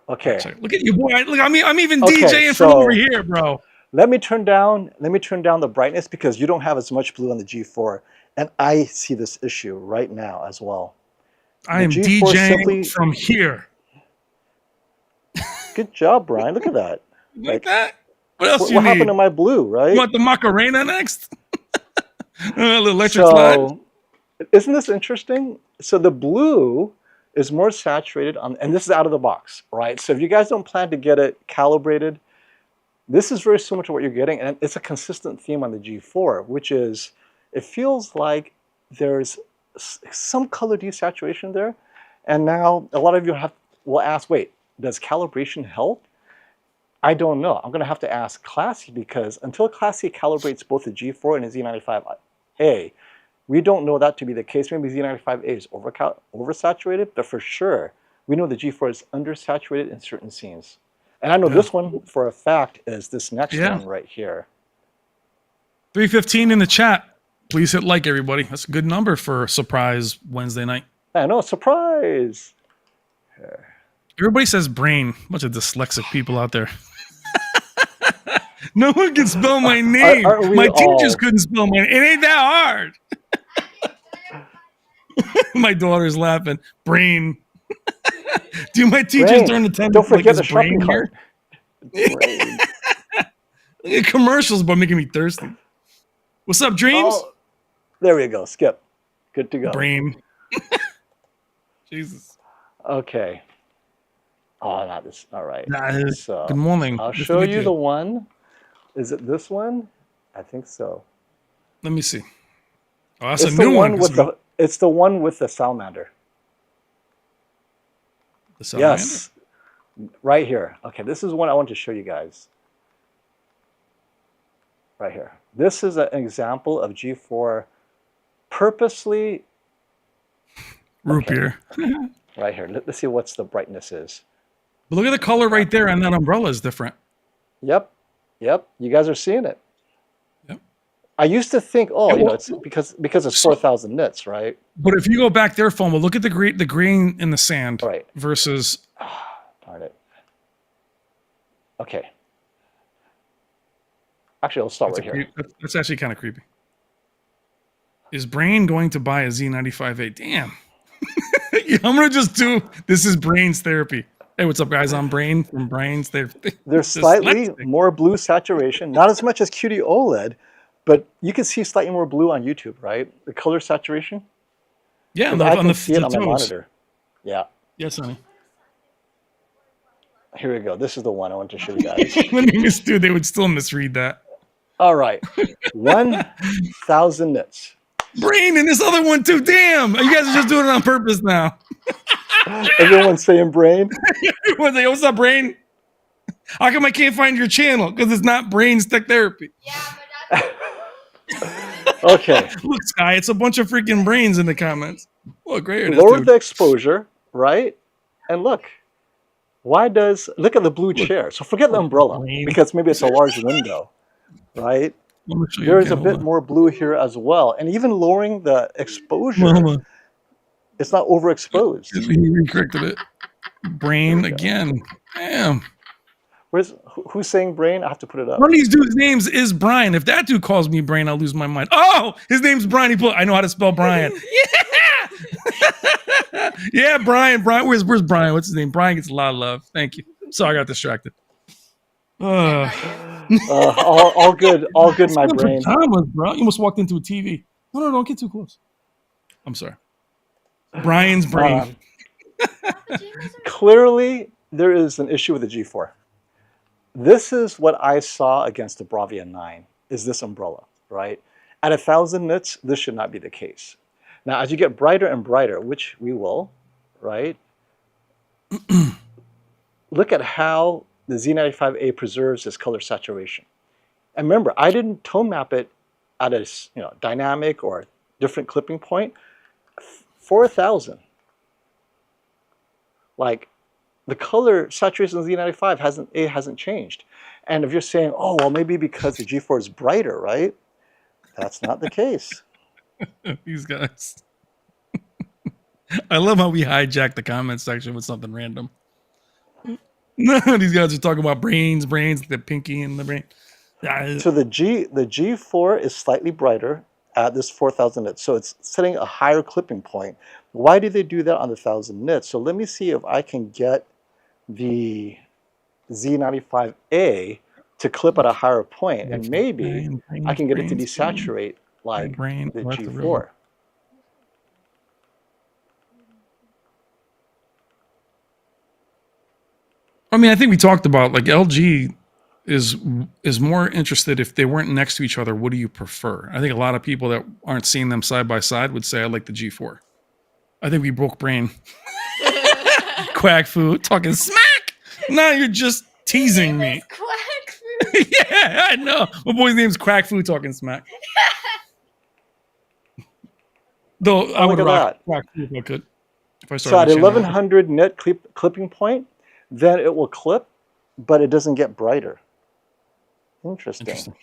Okay. Look at you, boy. Look, I'm even Okay, DJing from over here, bro. Let me turn down the brightness because you don't have as much blue on the G4, and I see this issue right now as well. I am G4 DJing from here. Good job, Brian. Look at that. Like that? What else What you need? happened to my blue, right? You want the Macarena next? A little electric slide? Isn't this interesting? So the blue is more saturated on, and this is out of the box, right? So if you guys don't plan to get it calibrated, this is very similar to what you're getting, and it's a consistent theme on the G4, which is, it feels like there's some color desaturation there, and now a lot of you will ask, wait, does calibration help? I don't know. I'm going to have to ask Classy, because until Classy calibrates both the G4 and the Z95A, we don't know that to be the case. Maybe Z95A is oversaturated, but for sure, we know the G4 is undersaturated in certain scenes. And I know this one for a fact is this next one right here. 315 in the chat. Please hit like, everybody. That's a good number for a surprise Wednesday night. I know, surprise. Everybody says brain. Bunch of dyslexic people out there. No one can spell my name. My teachers couldn't spell my name. It ain't that hard. My daughter's laughing. Brain. Do my teachers during the time? Don't forget the shopping cart. Look at commercials, but making me thirsty. What's up, Dreams? Oh, there we go. Skip. Good to go. Brain. Jesus. Okay. Oh, not this. All right. So good morning. I'll show you the one. Is it this one? I think so. Let me see. Oh, that's a new one. It's the one with the salamander. The salamander? Yes, right here. Okay, this is one I want to show you guys. Right here. This is an example of G4 purposely. Root beer. Right here. Let's see what's the brightness is. But look at the color right there, and that umbrella is different. Yep. Yep. You guys are seeing it. Yep. I used to think, it's because it's 4,000 nits, right? But if you go back there, phone, well, look at the green in the sand versus. Darn it. Okay. Actually, I'll start right here. That's actually kind of creepy. Is Brain going to buy a Z95A? Damn. I'm going to just do, this is Brain's therapy. Hey, what's up, guys? I'm Brain from Brain's Therapy. There's slightly more blue saturation, not as much as QD OLED, but you can see slightly more blue on YouTube, right? The color saturation. Yeah, I can see it on my monitor. Yeah. Yes, honey. Here we go. This is the one I want to show you guys. Dude, they would still misread that. All right. 1,000 nits. Brain and this other one too. Damn. You guys are just doing it on purpose now. Everyone's saying Brain. Everyone's like, what's up, Brain? How come I can't find your channel? Because it's not Brain's Tech Therapy. Yeah, but okay. Look, Sky, it's a bunch of freaking brains in the comments. Look, right here. Lower the exposure, right? And look. Look at the blue chair. So forget the umbrella, because maybe it's a large window, right? There is a bit more blue here as well. And even lowering the exposure, it's not overexposed. He corrected it. Brain again. Damn. Who's saying Brain? I have to put it up. One of these dudes' names is Brian. If that dude calls me Brain, I'll lose my mind. Oh, his name's Brian. I know how to spell Brian. Yeah. Yeah, Brian. Where's Brian? What's his name? Brian gets a lot of love. Thank you. Sorry, I got distracted. All good, my Brain. Thomas, bro. You almost walked into a TV. No, don't get too close. I'm sorry. Brian's Brain. Clearly, there is an issue with the G4. This is what I saw against the Bravia 9, is this umbrella, right? At 1,000 nits, this should not be the case. Now, as you get brighter and brighter, which we will, right? Look at how the Z95A preserves its color saturation. And remember, I didn't tone map it at a dynamic or different clipping point. 4,000. Like, the color saturation of the Z95 hasn't changed. And if you're saying, oh, well, maybe because the G4 is brighter, right? That's not the case. These guys. I love how we hijack the comment section with something random. No, these guys are talking about brains, the pinky and the brain. So the G4 is slightly brighter at this 4,000 nits. So it's setting a higher clipping point. Why do they do that on the 1,000 nits? So let me see if I can get the Z95A to clip at a higher point, and maybe I can get it to desaturate like the G4. I mean, I think we talked about, like, LG is more interested if they weren't next to each other. What do you prefer? I think a lot of people that aren't seeing them side by side would say I like the G4. I think we broke Brain. Quack food talking smack. No, you're just teasing me. Quack food. Yeah, I know. My boy's name's Quack food talking smack. Though I would rock Quack food if I could. If I started. So at 1,100 nit clipping point, then it will clip, but it doesn't get brighter. Interesting.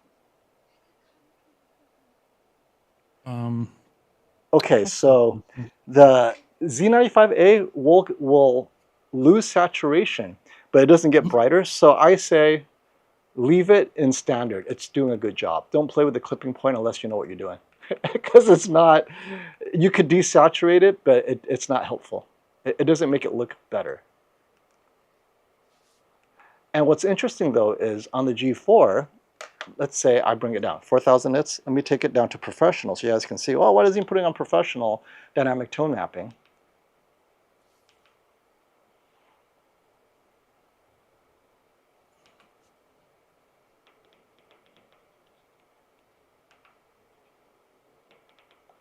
Okay, so the Z95A will lose saturation, but it doesn't get brighter. So I say leave it in standard. It's doing a good job. Don't play with the clipping point unless you know what you're doing. Because it's not, you could desaturate it, but it's not helpful. It doesn't make it look better. And what's interesting though is on the G4, let's say I bring it down, 4,000 nits. Let me take it down to professional so you guys can see, well, what is he putting on professional dynamic tone mapping?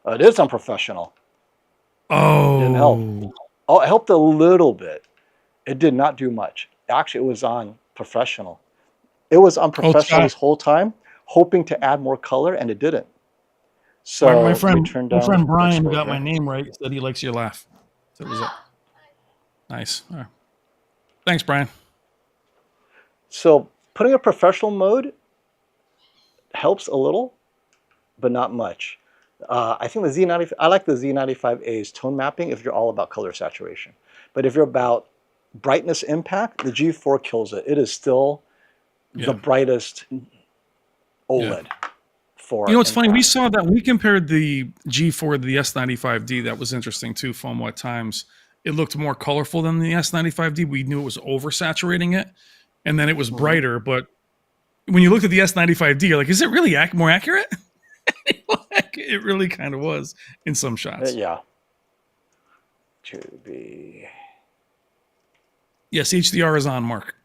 It is unprofessional. Didn't help. Oh, Oh, it helped a little bit. It did not do much. Actually, it was on professional. It was unprofessional Scott. this whole time, hoping to add more color, and it didn't. My, So my let me friend, turn my down friend the Brian got my exposure. name right. Said he likes your laugh. So it was nice. All right. Thanks, Brian. So putting a professional mode helps a little, but not much. I think the Z90, I like the Z95A's tone mapping if you're all about color saturation. But if you're about brightness impact, the G4 kills it. It is still the brightest OLED for You know, it's impact. funny. We saw that we compared the G4 to the S95D. That was interesting too. From what times it looked more colorful than the S95D. We knew it was oversaturating it, and then it was brighter. But when you looked at the S95D, you're like, is it really more accurate? It really kind of was in some shots. Yeah. To be. Yes, HDR is on, Mark.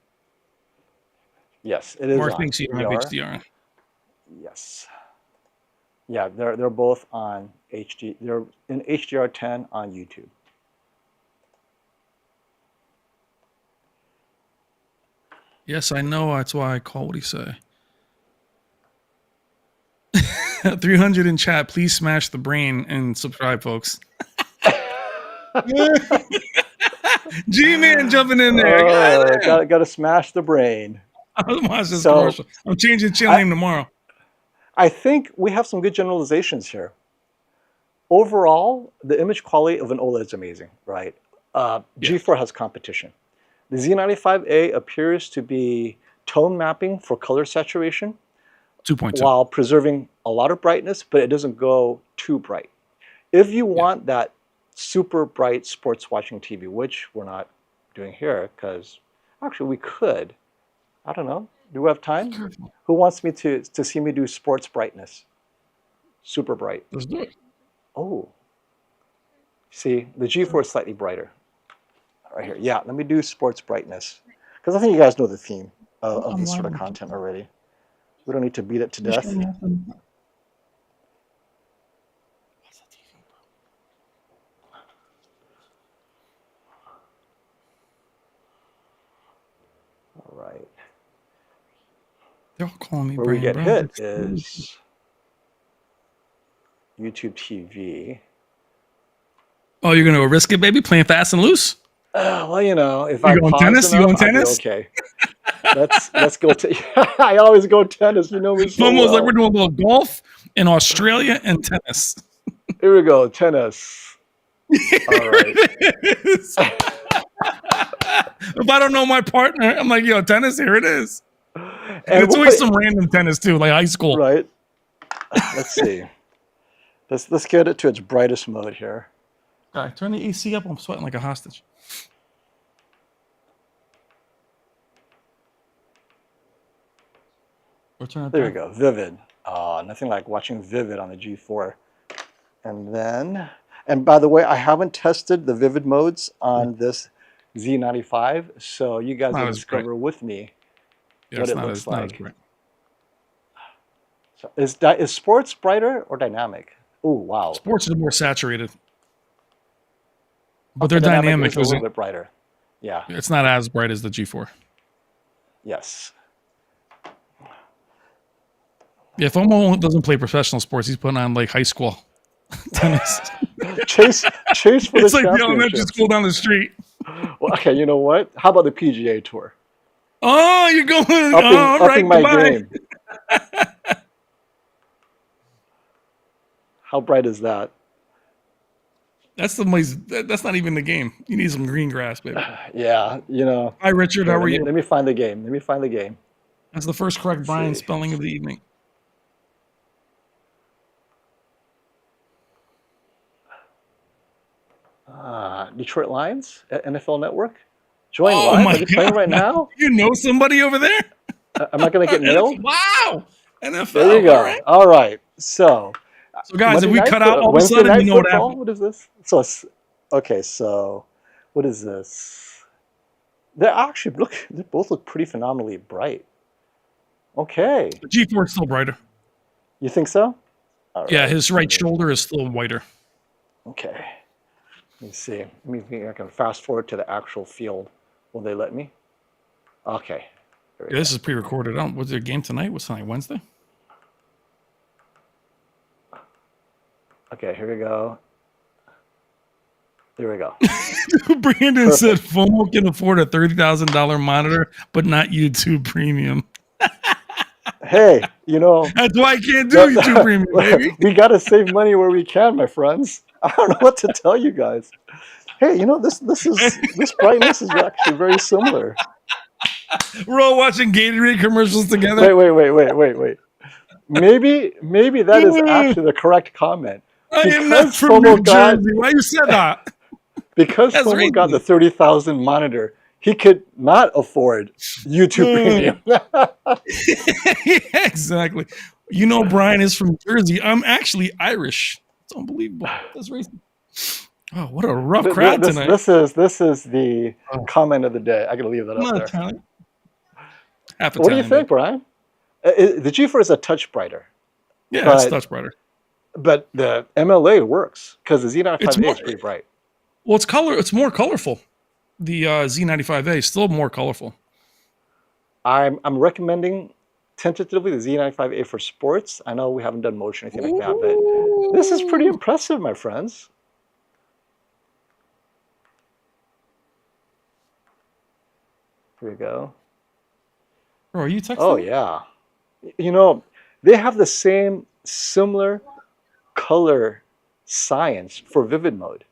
Yes, it is. Mark on thinks you don't have HDR. Yes. Yeah, they're both on HD. They're in HDR10 on YouTube. Yes, I know. That's why I call. What do you say? 300 in chat. Please smash the brain and subscribe, folks. G-Man jumping in there. Gotta smash the brain. I'm watching this commercial. I'm changing channel name tomorrow. I think we have some good generalizations here. Overall, the image quality of an OLED is amazing, right? G4 has competition. The Z95A appears to be tone mapping for color saturation 2.2. while preserving a lot of brightness, but it doesn't go too bright. If you want that super bright sports watching TV, which we're not doing here, because actually we could. I don't know. Do we have time? Who wants me to see me do sports brightness? Super bright. Let's do it. Oh. See, the G4 is slightly brighter. Right here. Yeah, let me do sports brightness. Because I think you guys know the theme of this sort of content already. We don't need to beat it to death. All right. They're all calling me Where brain, we get bro. hit is YouTube TV. Oh, you're gonna risk it, baby? Playing fast and loose? Well, you know, if I pause tennis? enough, you going I'll tennis? be okay. Let's go to. I always go tennis. You know me so Almost well. like we're doing a little golf in Australia and tennis. Here we go, tennis. All right. If I don't know my partner, I'm like, yo, tennis, here it is. And it's always some random tennis too, like high school. Right. Let's see. Let's get it to its brightest mode here. All right, turn the AC up. I'm sweating like a hostage. Or turn it There down. we go. Vivid. Nothing like watching Vivid on the G4. And then, and by the way, I haven't tested the Vivid modes on this Z95, so you guys will discover with me what it looks like. So is sports brighter or dynamic? Oh, wow. Sports is more saturated. But they're dynamic. It's a little bit brighter. Yeah. It's not as bright as the G4. Yes. Yeah, if Omo doesn't play professional sports, he's putting on like high school tennis. chase for the It's like the elementary school down the street. Well, okay, you know what? How about the PGA Tour? Oh, you're going upping my game. How bright is that? That's not even the game. You need some green grass, baby. Yeah, you know. Hi, Richard. How are you? Let me find the game. That's the first correct Brian spelling of the evening. Detroit Lions at NFL Network. Join live. Are they playing right now? You know somebody over there? Am I going to get nailed? Wow. NFL. There you go. All right. So guys, if we cut out all of a sudden, you know what happened. What is this? Okay, so what is this? They both look pretty phenomenally bright. Okay. The G4 is still brighter. You think so? All Yeah, right. his right shoulder is still whiter. Okay. Let me see. Let me think I can fast forward to the actual field. Will they let me? Okay. Yeah, this is pre-recorded. Was there a game tonight? What's tonight? Wednesday? Okay, here we go. There we go. Brandon said FOMO can afford a $30,000 monitor, but not YouTube Premium. Hey, you know, that's why I can't do YouTube Premium, baby. We got to save money where we can, my friends. I don't know what to tell you guys. Hey, you know, this brightness is actually very similar. We're all watching Gatorade commercials together. Wait. Maybe that is actually the correct comment. I am not from New Jersey. Why you said that? Because FOMO got the 30,000 monitor, he could not afford YouTube Premium. Yeah, exactly. You know, Brian is from Jersey. I'm actually Irish. It's unbelievable. That's racist. Oh, what a rough crowd tonight. This is the comment of the day. I gotta leave that up there. Italian. What do you think, Brian? The G4 is a touch brighter. Yeah, it's touch brighter. But the MLA works because the Z95A is pretty bright. Well, it's more colorful. The Z95A is still more colorful. I'm recommending tentatively the Z95A for sports. I know we haven't done motion or anything like that, but this is pretty impressive, my friends. Here we go. Bro, are you texting? Oh, yeah. You know, they have the same similar color science for vivid mode.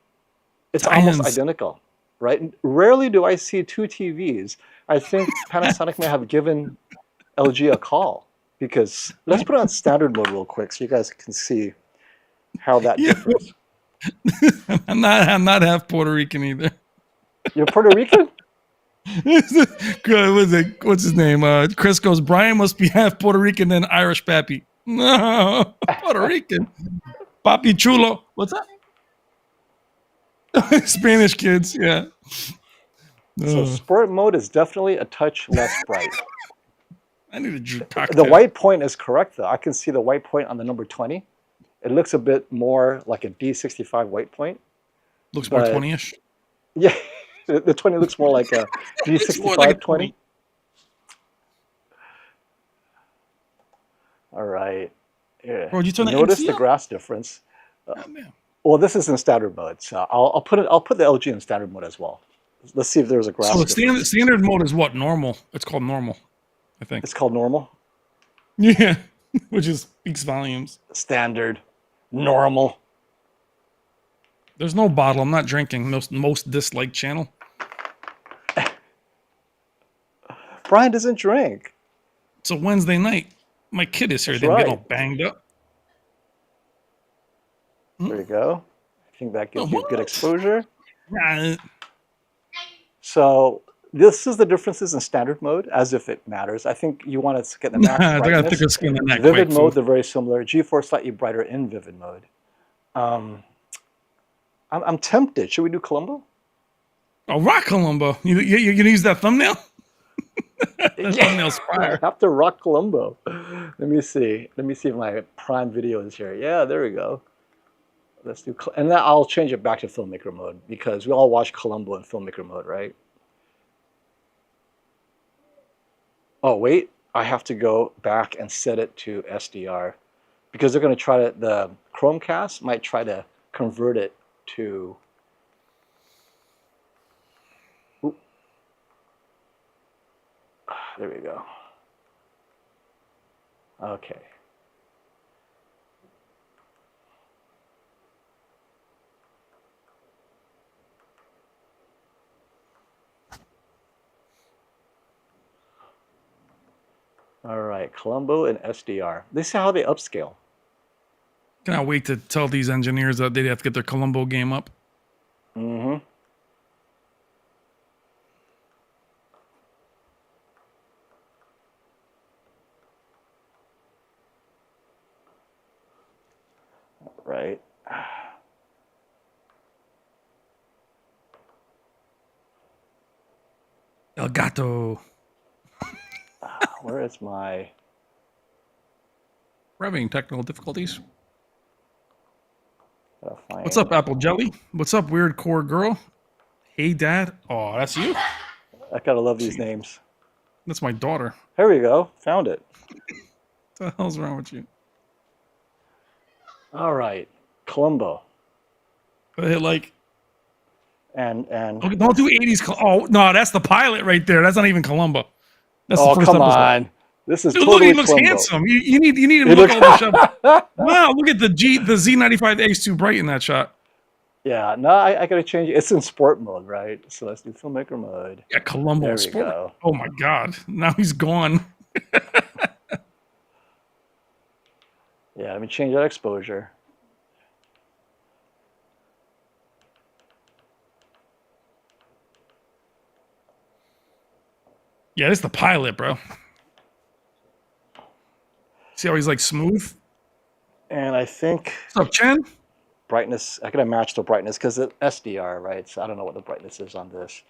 It's almost identical, right? Rarely do I see two TVs. I think Panasonic may have given LG a call because let's put it on standard mode real quick so you guys can see how that differs. I'm not half Puerto Rican either. You're Puerto Rican? What's his name? Chris goes, Brian must be half Puerto Rican and Irish pappy. No, Puerto Rican. Papi chulo. What's that? Spanish kids, yeah. So sport mode is definitely a touch less bright. I need a cocktail. The white point is correct, though. I can see the white point on the number 20. It looks a bit more like a D65 white point. Looks more 20-ish? Yeah, the 20 looks more like a D65 like 20. All right. Yeah. Bro, you notice the grass difference. Well, this is in standard mode, so I'll put the LG in standard mode as well. Let's see if there's a grass. So standard mode is what? Normal. It's called normal, I think. It's called normal? Yeah, which speaks volumes. Standard. Normal. There's no bottle. I'm not drinking. Most disliked channel. Brian doesn't drink. It's a Wednesday night. My kid is here. They get all banged up. There you go. I think that gives you good exposure. Yeah. So this is the differences in standard mode, as if it matters. I think you want to get the max brightness. Vivid mode, they're very similar. G4 slightly brighter in vivid mode. I'm tempted. Should we do Colombo? Oh, rock Colombo. You're going to use that thumbnail? Thumbnail's fire. I have to rock Colombo. Let me see. Let me see if my prime video is here. Yeah, there we go. Let's do, and then I'll change it back to filmmaker mode because we all watch Colombo in filmmaker mode, right? Oh, wait, I have to go back and set it to SDR because they're going to try to, the Chromecast might try to convert it to, there we go. Okay. All right, Colombo and SDR. This is how they upscale. Cannot wait to tell these engineers that they have to get their Colombo game up. Mm-hmm. All right. El Gato. Where is my... We're having technical difficulties. Gotta What's up, find. Apple Jelly? What's up, Weird Core Girl? Hey, Dad. Oh, that's you? I gotta love these Jeez. names. That's my daughter. Here we go. Found it. What the hell's wrong with you? All right. Columbo. Hit like. And Okay, don't do 80s. Oh, no, that's the pilot right there. That's not even Columbo. That's the first come episode. on. This is Dude, totally look, he looks Columbo. handsome. You need to look all the shot. Wow, look at the Z95A is too bright in that shot. Yeah, no, I gotta change it. It's in sport mode, right? So let's do filmmaker mode. Yeah, Columbo There we Sport. go. Oh my God, now he's gone. Yeah, let me change that exposure. Yeah, this is the pilot, bro. See how he's like smooth? And I think What's up, Chen? brightness, I gotta match the brightness because it's SDR, right? So I don't know what the brightness is on this.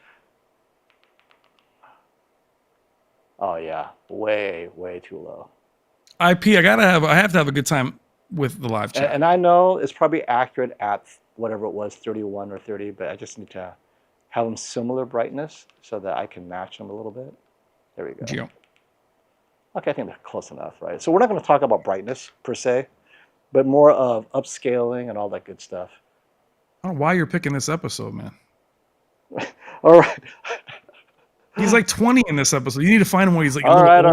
Oh yeah, way too low. IP, I have to have a good time with the live chat. And I know it's probably accurate at whatever it was, 31 or 30, but I just need to have them similar brightness so that I can match them a little bit. There we go. Geo. Okay, I think they're close enough, right? So we're not going to talk about brightness per se, but more of upscaling and all that good stuff. I don't know why you're picking this episode, man. All right. He's like 20 in this episode. You need to find him where he's like all right.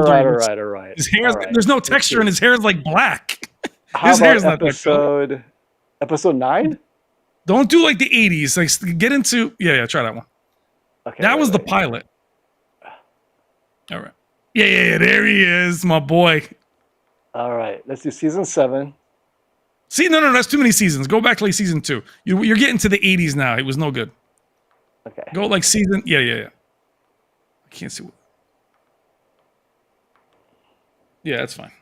His hair, right. there's no texture and his hair is like black. His hair is not episode 9? Don't do like the 80s. Like get into yeah, try that one. Okay. That was the pilot. All right. Yeah, there he is, my boy. All right, let's do season 7. See, no, that's too many seasons. Go back to like season 2. You're getting to the 80s now. It was no good. Okay. Go like season, yeah. I can't see what. Yeah, that's fine.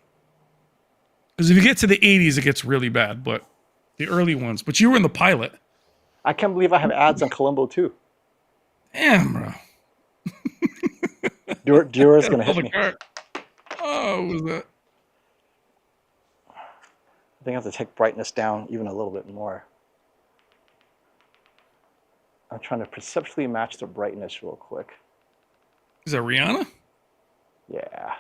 Because if you get to the 80s, it gets really bad, but the early ones. But you were in the pilot. I can't believe I have ads on Columbo too. Damn, bro. Dura's gonna hit me. Oh, what was that? I think I have to take brightness down even a little bit more. I'm trying to perceptually match the brightness real quick. Is that Rihanna? Yeah.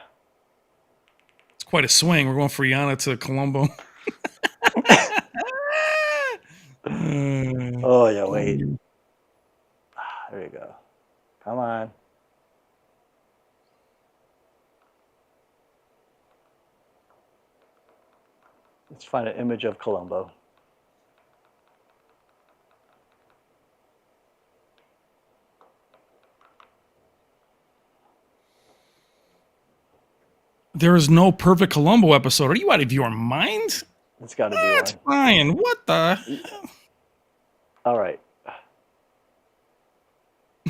It's quite a swing. We're going for Rihanna to Columbo. Oh, yeah, wait. There you go. Come on. Let's find an image of Columbo. There is no perfect Columbo episode. Are you out of your mind? It's got to be one. That's fine. What the? All right.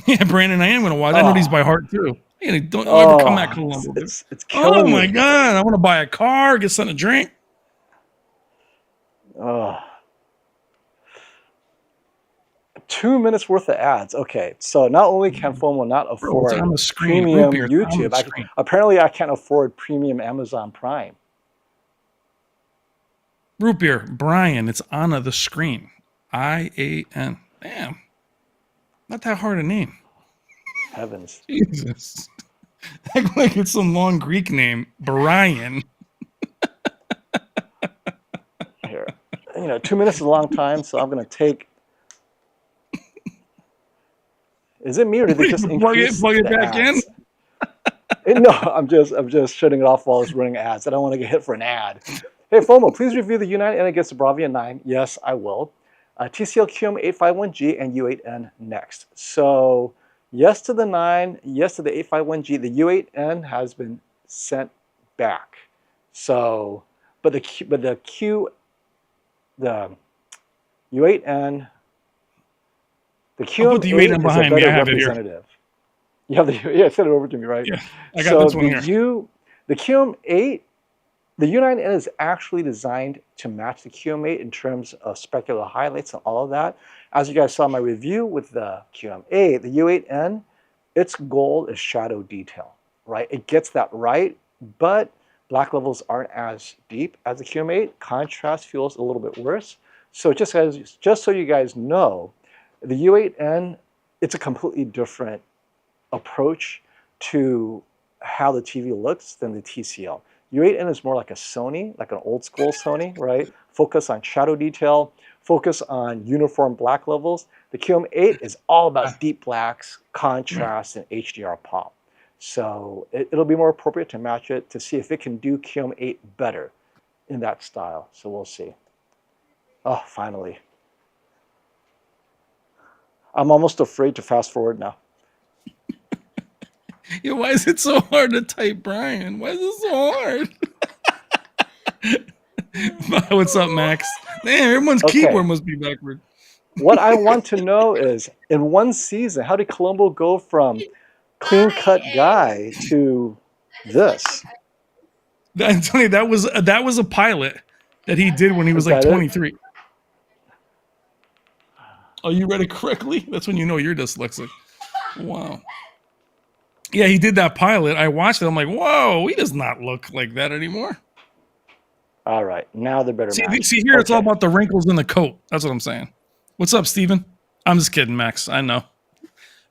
Yeah, Brandon, I am going to watch. I know these by heart, too. Hey, don't ever come at Columbo. It's killing me. Oh, my God. I want to buy a car, get something to drink. Oh. 2 minutes worth of ads. Okay, so not only can FOMO not afford premium YouTube, apparently I can't afford premium Amazon Prime. Root beer, Brian, it's on the screen. I-A-N. Damn. Not that hard a name. Heavens. Jesus. Act like it's some long Greek name. Brian. Here. 2 minutes is a long time, so I'm going to take... Is it me or did they just increase plug it back ads? No, I'm just shutting it off while it's running ads. I don't want to get hit for an ad. Hey, FOMO, please review the U9N against the Bravia 9. Yes, I will. TCL QM851G and U8N next. So yes to the 9, yes to the 851G. The U8N has been sent back. So, but the U8N. The QM8 is a better representative. You have send it over to me, right? Yeah, I got this one here. The QM8, the U9N is actually designed to match the QM8 in terms of specular highlights and all of that. As you guys saw in my review with the QM8, the U8N, its goal is shadow detail, right? It gets that right, but black levels aren't as deep as the QM8. Contrast feels a little bit worse. So just so you guys know, the U8N, it's a completely different approach to how the TV looks than the TCL. U8N is more like a Sony, like an old school Sony, right? Focus on shadow detail, focus on uniform black levels. The QM8 is all about deep blacks, contrast, and HDR pop. So it'll be more appropriate to match it to see if it can do QM8 better in that style. So we'll see. Oh, finally. I'm almost afraid to fast forward now. Yeah, why is it so hard to type, Brian? Why is it so hard? What's up, Max? Damn, everyone's keyboard must be backward. What I want to know is, in one season, how did Columbo go from clean-cut guy to this? Antonio, that was a pilot that he did when he was like 23. Oh, you read it correctly? That's when you know you're dyslexic. Wow. Yeah, he did that pilot. I watched it. I'm like, whoa, he does not look like that anymore. All right, now they're better. See here, it's all about the wrinkles in the coat. That's what I'm saying. What's up, Steven? I'm just kidding, Max. I know.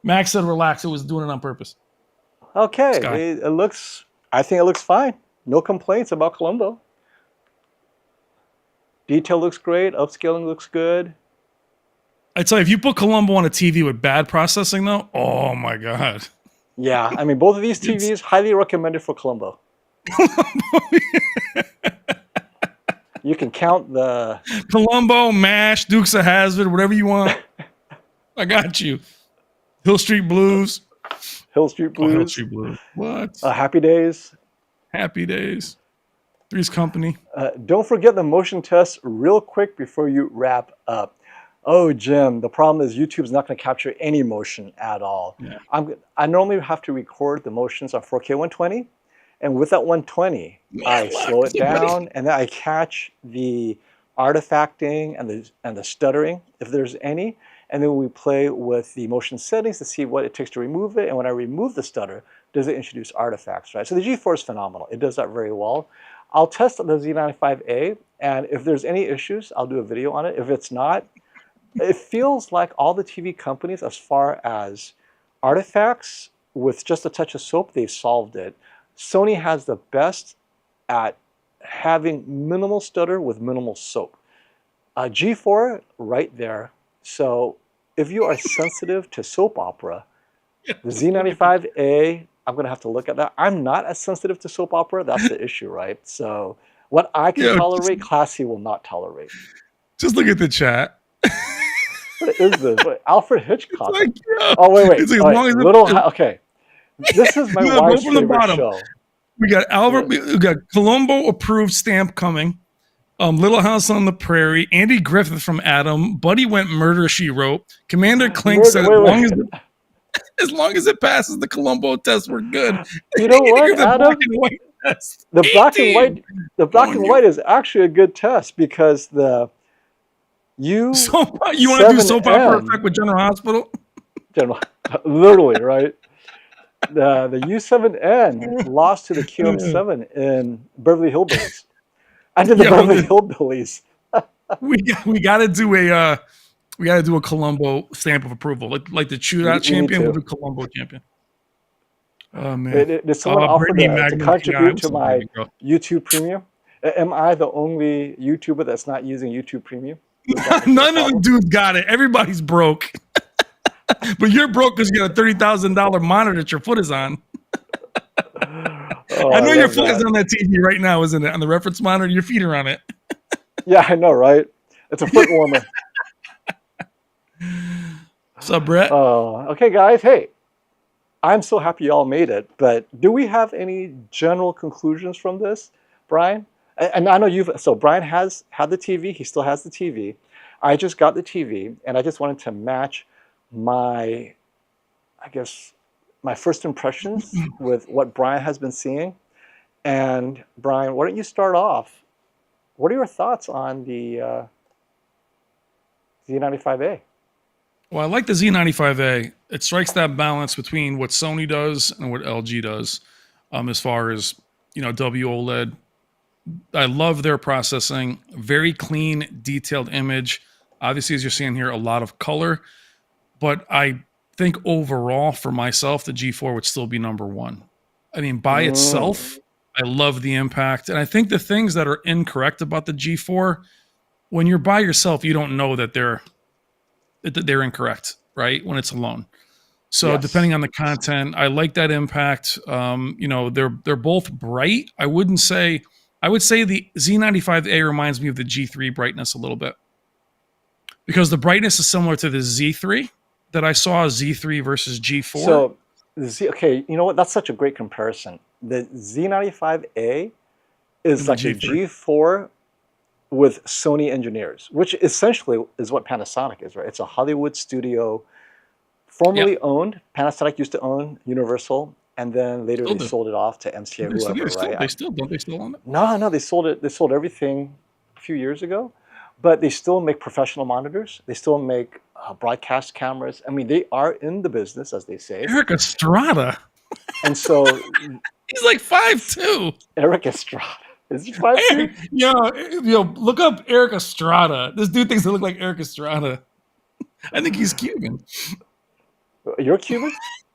Max said relax. It was doing it on purpose. Okay, I think it looks fine. No complaints about Columbo. Detail looks great. Upscaling looks good. I tell you, if you put Columbo on a TV with bad processing, though, oh my God. Yeah, I mean, both of these TVs, highly recommended for Columbo. You can count the... Columbo, MASH, Dukes of Hazzard, whatever you want. I got you. Hill Street Blues. Hill Street Blues. Hill Street Blues. What? Happy Days. Happy Days. Three's Company. Don't forget the motion test real quick before you wrap up. Oh, Jim, the problem is YouTube's not going to capture any motion at all. Yeah. I normally have to record the motions on 4K 120, and with that 120, I slow it down, and then I catch the artifacting and the stuttering, if there's any, and then we play with the motion settings to see what it takes to remove it, and when I remove the stutter, does it introduce artifacts, right? So the G4 is phenomenal. It does that very well. I'll test the Z95A, and if there's any issues, I'll do a video on it. If it's not, it feels like all the TV companies, as far as artifacts, with just a touch of soap, they've solved it. Sony has the best at having minimal stutter with minimal soap. G4, right there. So if you are sensitive to soap opera, the Z95A, I'm going to have to look at that. I'm not as sensitive to soap opera. That's the issue, right? So what I can tolerate, Classy will not tolerate. Just look at the chat. What is this? What, Alfred Hitchcock? Like, oh, wait. It's like okay. This is my wife's favorite show. We got we got Columbo approved stamp coming. Little House on the Prairie. Andy Griffith from Adam. Buddy went Murder, She Wrote. Commander Clink said as long as it passes the Columbo test, we're good. You know what, Adam? The black and white is actually a good test because the you want to do soap opera effect with General Hospital? Literally, right? The U7N lost to the QM7 in Beverly Hillbillies. I did the Beverly Hillbillies. we got to do a Columbo stamp of approval, like the shootout champion with the Columbo champion. Oh man! Did someone offer to contribute to my YouTube Premium? Am I the only YouTuber that's not using YouTube Premium? None of the dudes got it. Everybody's broke. But you're broke because you got a $30,000 monitor that your foot is on. I know your foot is on that TV right now, isn't it? On the reference monitor, your feet are on it. Yeah, I know, right? It's a foot warmer. What's up, Brett? Okay, guys. Hey, I'm so happy y'all made it. But do we have any general conclusions from this, Brian? And I know so Brian has had the TV. He still has the TV. I just got the TV, and I just wanted to match my first impressions with what Brian has been seeing. And Brian, why don't you start off? What are your thoughts on the Z95A? Well, I like the Z95A. It strikes that balance between what Sony does and what LG does, as far as WOLED I love their processing. Very clean, detailed image. Obviously, as you're seeing here, a lot of color. But I think overall, for myself, the G4 would still be number one. I mean, by itself, I love the impact. And I think the things that are incorrect about the G4, when you're by yourself, you don't know that they're incorrect, right? When it's alone. So depending on the content, I like that impact. They're both bright. I would say the Z95A reminds me of the G3 brightness a little bit, because the brightness is similar to the Z3 that I saw, Z3 versus G4. So, okay, you know what? That's such a great comparison. The Z95A is like a G4 with Sony engineers, which essentially is what Panasonic is, right? It's a Hollywood studio, formerly owned. Panasonic used to own Universal, and then later they sold it off to MCA, whoever, right? They still own it? No, they sold it. They sold everything a few years ago, but they still make professional monitors. They still make broadcast cameras. I mean, they are in the business, as they say. Eric Estrada. And so he's like 5'2". Eric Estrada. Is he 5'2"? Yo, look up Eric Estrada. This dude thinks he look like Eric Estrada. I think he's Cuban. You're Cuban?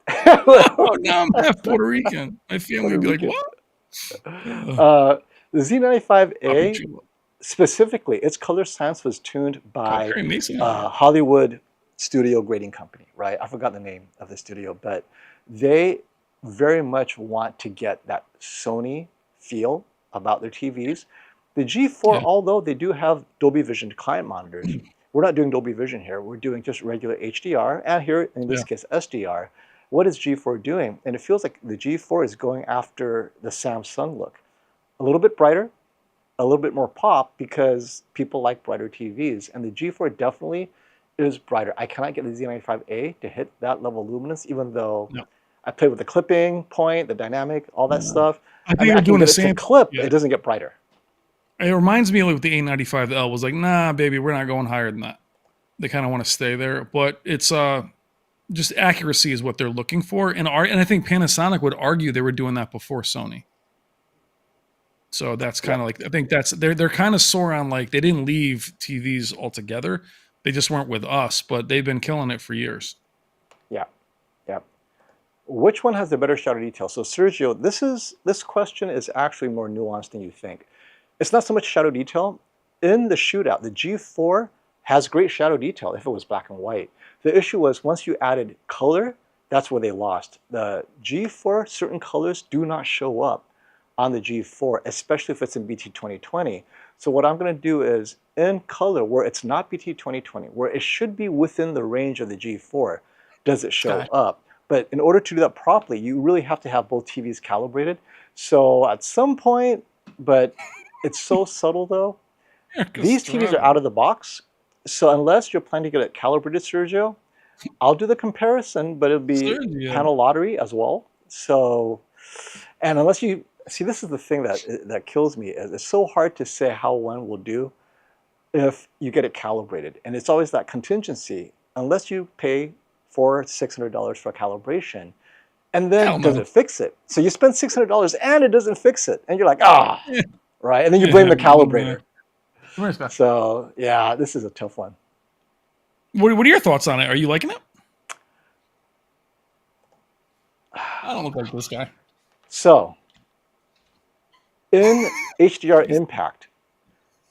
Oh, no, I'm half Puerto Rican. My family would be like, what? The Z95A, specifically, its color science was tuned by Hollywood studio grading company, right? I forgot the name of the studio, but they very much want to get that Sony feel about their TVs. The G4, although they do have Dolby Vision client monitors, we're not doing Dolby Vision here. We're doing just regular HDR, and here, in this case, SDR. What is G4 doing? And it feels like the G4 is going after the Samsung look. A little bit brighter, a little bit more pop, because people like brighter TVs. And the G4 definitely is brighter. I cannot get the Z95A to hit that level of luminance, even though I played with the clipping point, the dynamic, all that stuff. I think you're doing the same clip. It doesn't get brighter. It reminds me of the A95L was like, nah, baby, we're not going higher than that. They kind of want to stay there, but it's just accuracy is what they're looking for. And I think Panasonic would argue they were doing that before Sony. So that's kind of like, I think they're kind of sore on, like, they didn't leave TVs altogether. They just weren't with us, but they've been killing it for years. Yeah. Which one has the better shadow detail? So Sergio, this question is actually more nuanced than you think. It's not so much shadow detail. In the shootout, the G4 has great shadow detail if it was black and white. The issue was once you added color, that's where they lost. The G4, certain colors do not show up on the G4, especially if it's in BT 2020. So what I'm going to do is, in color, where it's not BT 2020, where it should be within the range of the G4, does it show up? But in order to do that properly, you really have to have both TVs calibrated. So at some point, but it's so subtle though, these TVs are out of the box. So unless you're planning to get it calibrated, Sergio, I'll do the comparison, but it'll be panel lottery as well. So, and unless you, see, this is the thing that kills me. It's so hard to say how one will do if you get it calibrated. And it's always that contingency, unless you pay $400-600 for a calibration, and then does it fix it? So you spend $600 and it doesn't fix it. And you're like, right? And then you blame the calibrator. So yeah, this is a tough one. What are your thoughts on it? Are you liking it? I don't look like this guy. So in HDR impact,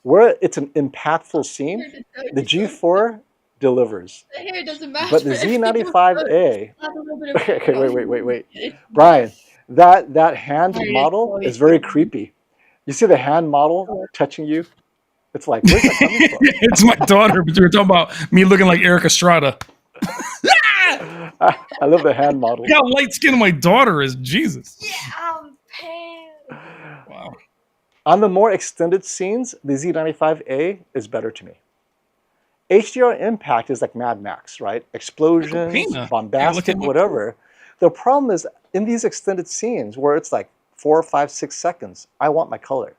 where it's an impactful scene, the G4 delivers. The hair doesn't matter. But the Z95A, okay, wait. Brian, that hand model is very creepy. You see the hand model touching you? It's like, where's that coming from? It's my daughter, but you were talking about me looking like Eric Estrada. I love the hand model. Look how light skinned my daughter is. Jesus. Yeah, I'm pale. Wow. On the more extended scenes, the Z95A is better to me. HDR impact is like Mad Max, right? Explosions, bombastic, whatever. The problem is, in these extended scenes where it's like 4, 5, 6 seconds, I want my color.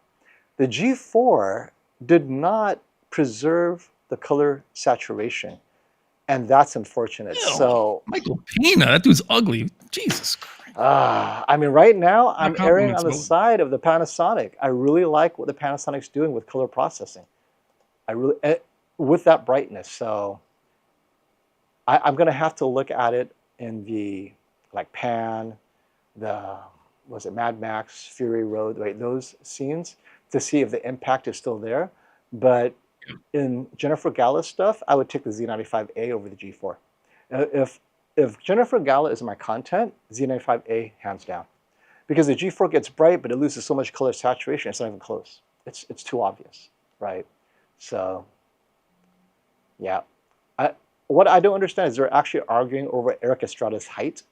The G4 did not preserve the color saturation, and that's unfortunate. Ew, so Michael Pena, that dude's ugly. Jesus Christ. I mean, right now Not I'm erring compliments, on the but side of the Panasonic. I really like what the Panasonic's doing with color processing. I really, with that brightness. So I'm going to have to look at it in the like Pan, the was it Mad Max, Fury Road, right? Those scenes to see if the impact is still there. But in Jennifer Galla's stuff, I would take the Z95A over the G4. If Jennifer Galla is my content, Z95A hands down, because the G4 gets bright, but it loses so much color saturation, it's not even close. It's too obvious, right? So, yeah. What I don't understand is they're actually arguing over Eric Estrada's height.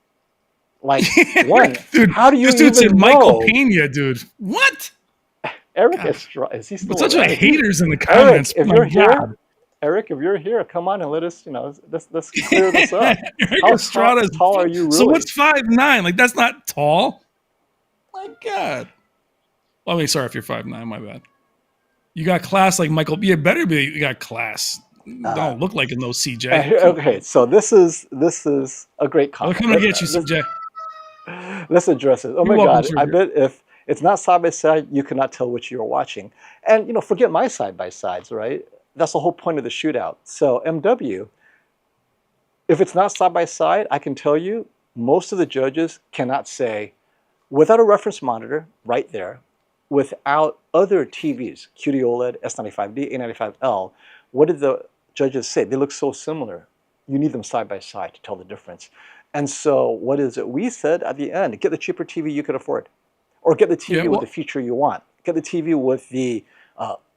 Like, one, dude, how do you this dude said even Michael know Pena, dude. What? Eric God. Estrada? Is he But still such a around? haters in the Eric, comments. if My you're here, God. Eric, if you're here, come on and let us, let's clear this up. Eric How Estrada's tall are you so really? what's 5'9"? Like that's not tall. My God. Oh, wait, sorry if you're 5'9", my bad. You got class like Michael. You better be. You got class. Don't look like a no CJ. Come Okay, on. so this is a great We're comment. coming to get you, CJ. Let's address it. Oh You're my welcome, God, I Sergio. bet if it's not side by side, you cannot tell which you're watching. And forget my side by sides, right? That's the whole point of the shootout. So MW, if it's not side by side, I can tell you most of the judges cannot say, without a reference monitor right there, without other TVs, QD OLED, S95D, A95L, what did the judges say? They look so similar. You need them side by side to tell the difference. And so what is it we said at the end? Get the cheaper TV you could afford. Or get the Yeah, TV with the well, feature you want. Get the TV with the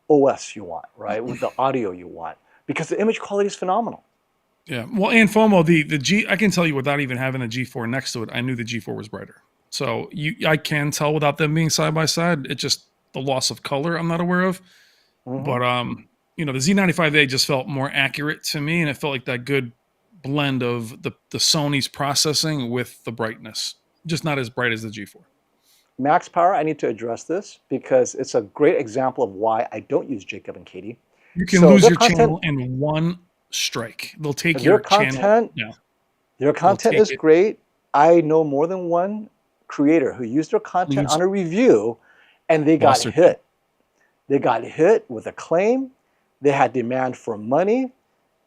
OS you want, right? With the audio you want. Because the image quality is phenomenal. yeah. Well, and FOMO, the G. I can tell you without even having a G4 next to it. I knew the G4 was brighter. So I can tell without them being side by side. It's just the loss of color I'm not aware of. Mm-hmm. But the Z95A just felt more accurate to me, and it felt like that good blend of the Sony's processing with the brightness. Just not as bright as the G4. Max Power, I need to address this because it's a great example of why I don't use Jacob and Katie. You can So lose their your content, channel in one strike. They'll take their your channel. content, Yeah, their they'll content take is it. great. I know more than one creator who used their content Lose, on a review and they got lost their channel. hit. They got hit with a claim. They had demand for money.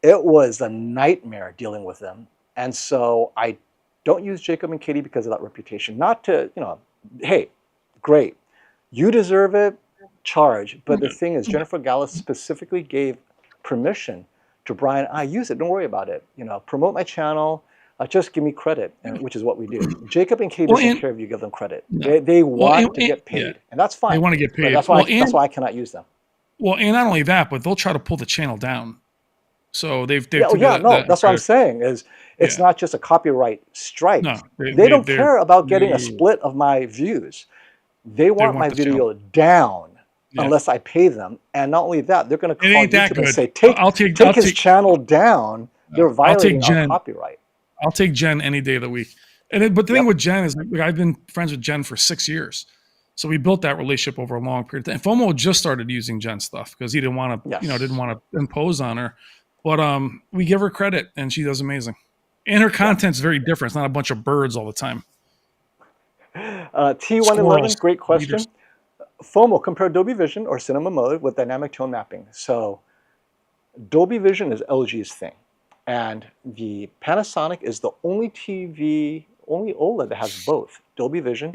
It was a nightmare dealing with them. And so I don't use Jacob and Katie because of that reputation. Not to, hey, great. You deserve it, charge. But the thing is, Jennifer Gallus specifically gave permission to Brian, I use it, don't worry about it. Promote my channel, just give me credit, which is what we do. Jacob and Katie Well, doesn't and care if you give them credit. no. They Well, want to get yeah, paid, and that's they fine. want to get But paid. Well, that's why I cannot use them. well, and not only that, but they'll try to pull the channel down. So they've Yeah, took no, that that's what I'm saying is it's yeah. not just a copyright strike. No, They don't they're care about getting a no, split of my views. They they want want my the channel. video down Yeah, unless I pay them. And not only that, they're going to it call ain't that YouTube and good. say, I'll take his channel down. They're I'll take violating our Jen. copyright. I'll take Jen any day of the week. But the thing Yep. with Jen is, like, I've been friends with Jen for 6 years, so we built that relationship over a long period of time. FOMO just started using Jen stuff because he didn't want to, Yes. didn't want to impose on her. But we give her credit, and she does amazing. And her content's very different. It's not a bunch of birds all the time. T111, Squirrels, great leaders. question. FOMO, compare Dolby Vision or cinema mode with dynamic tone mapping. So Dolby Vision is LG's thing. And the Panasonic is the only only OLED that has both Dolby Vision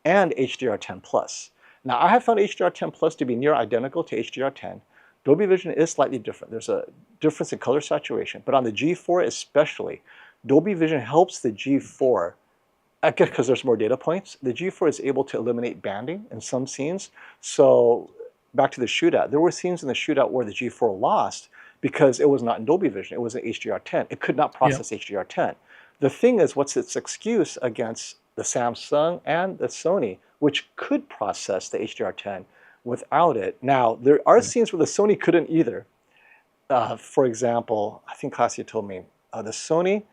and HDR10 Plus. Now, I have found HDR10 Plus to be near identical to HDR10. Dolby Vision is slightly different. There's a difference in color saturation. But on the G4 especially, Dolby Vision helps the G4, again, because there's more data points, the G4 is able to eliminate banding in some scenes. So back to the shootout, there were scenes in the shootout where the G4 lost because it was not in Dolby Vision, it was in HDR10. It could not process HDR10. The thing is, what's its excuse against the Samsung and the Sony, which could process the HDR10 without it? Now, there are scenes where the Sony couldn't either. For example, I think Kasia told me, the Sony,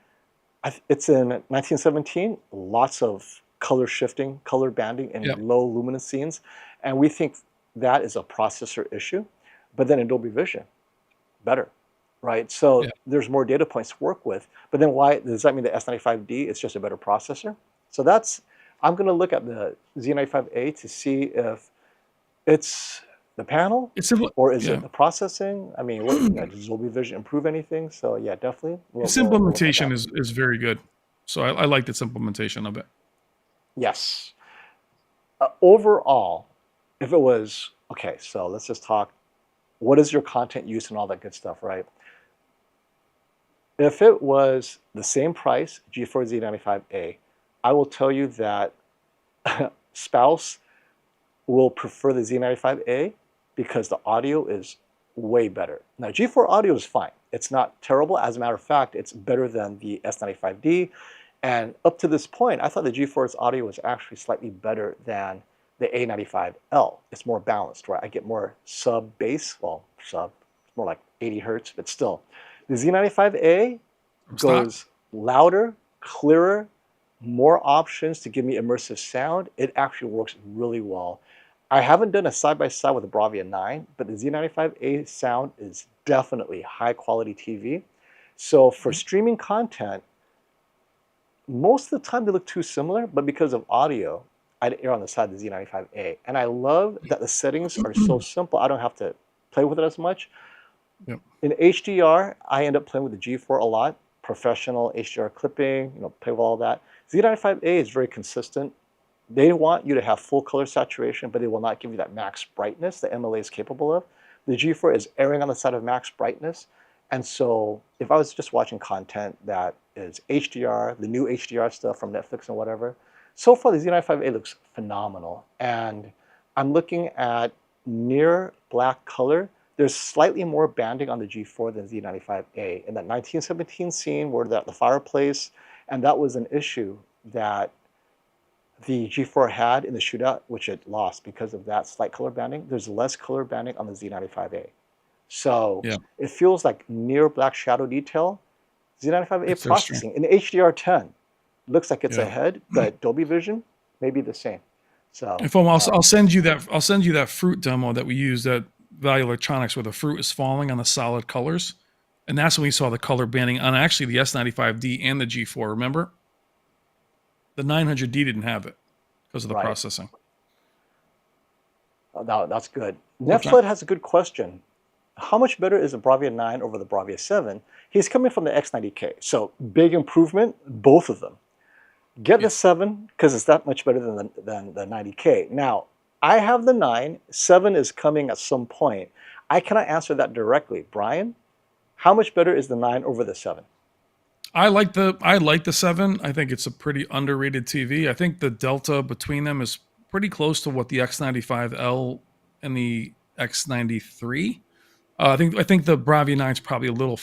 it's in 1917, lots of color shifting, color banding in low luminance scenes. And we think that is a processor issue. But then in Dolby Vision, better, right? So there's more data points to work with. But then why does that mean the S95D is just a better processor? So that's I'm going to look at the Z95A to see if it's the panel It's simple. or is it Yeah. the processing. I mean, what, does Dolby Vision improve anything? So yeah, definitely Its we'll look at implementation that. is very good. So I liked its implementation of it. Yes. Overall, if it was, okay, so let's just talk, what is your content use and all that good stuff, right? If it was the same price, GeForce Z95A, I will tell you that spouse will prefer the Z95A because the audio is way better. Now, G4 audio is fine. It's not terrible. As a matter of fact, it's better than the S95D. And up to this point, I thought the G4's audio was actually slightly better than the A95L. It's more balanced, right? I get more sub-bass, well, sub, it's more like 80 hertz, but still. The Z95A goes louder, clearer, more options to give me immersive sound. It actually works really well. I haven't done a side-by-side with the Bravia 9, but the Z95A sound is definitely high-quality TV. So for streaming content, most of the time they look too similar, but because of audio, I'd err on the side of the Z95A. And I love that the settings are so simple, I don't have to play with it as much. Yep. In HDR, I end up playing with the G4 a lot. Professional HDR clipping, play with all that. Z95A is very consistent. They want you to have full color saturation, but they will not give you that max brightness that MLA is capable of. The G4 is erring on the side of max brightness. And so if I was just watching content that is HDR, the new HDR stuff from Netflix and whatever, so far the Z95A looks phenomenal. And I'm looking at near black color. There's slightly more banding on the G4 than Z95A. In that 1917 scene where the fireplace, and that was an issue that the G4 had in the shootout, which it lost because of that slight color banding. There's less color banding on the Z95A. So Yeah. it feels like near black shadow detail. Z95A It's processing in HDR10 looks like it's Yeah. ahead, but Dolby Vision may be the same. So If I'll send you that. I'll send you that fruit demo that we used at Value Electronics, where the fruit is falling on the solid colors, and that's when we saw the color banding on actually the S95D and the G4. Remember, the 900D didn't have it because of the right. processing. Oh, no, that's good. Netflix has a good question. How much better is the Bravia 9 over the Bravia 7? He's coming from the X90K, so big improvement, both of them. Get the 7 because it's that much better than the 90K. Now, I have the 9. 7 is coming at some point. I cannot answer that directly. Brian, how much better is the 9 over the 7? I like the 7. I think it's a pretty underrated TV. I think the delta between them is pretty close to what the X95L and the X93. I think the Bravia 9 is probably a little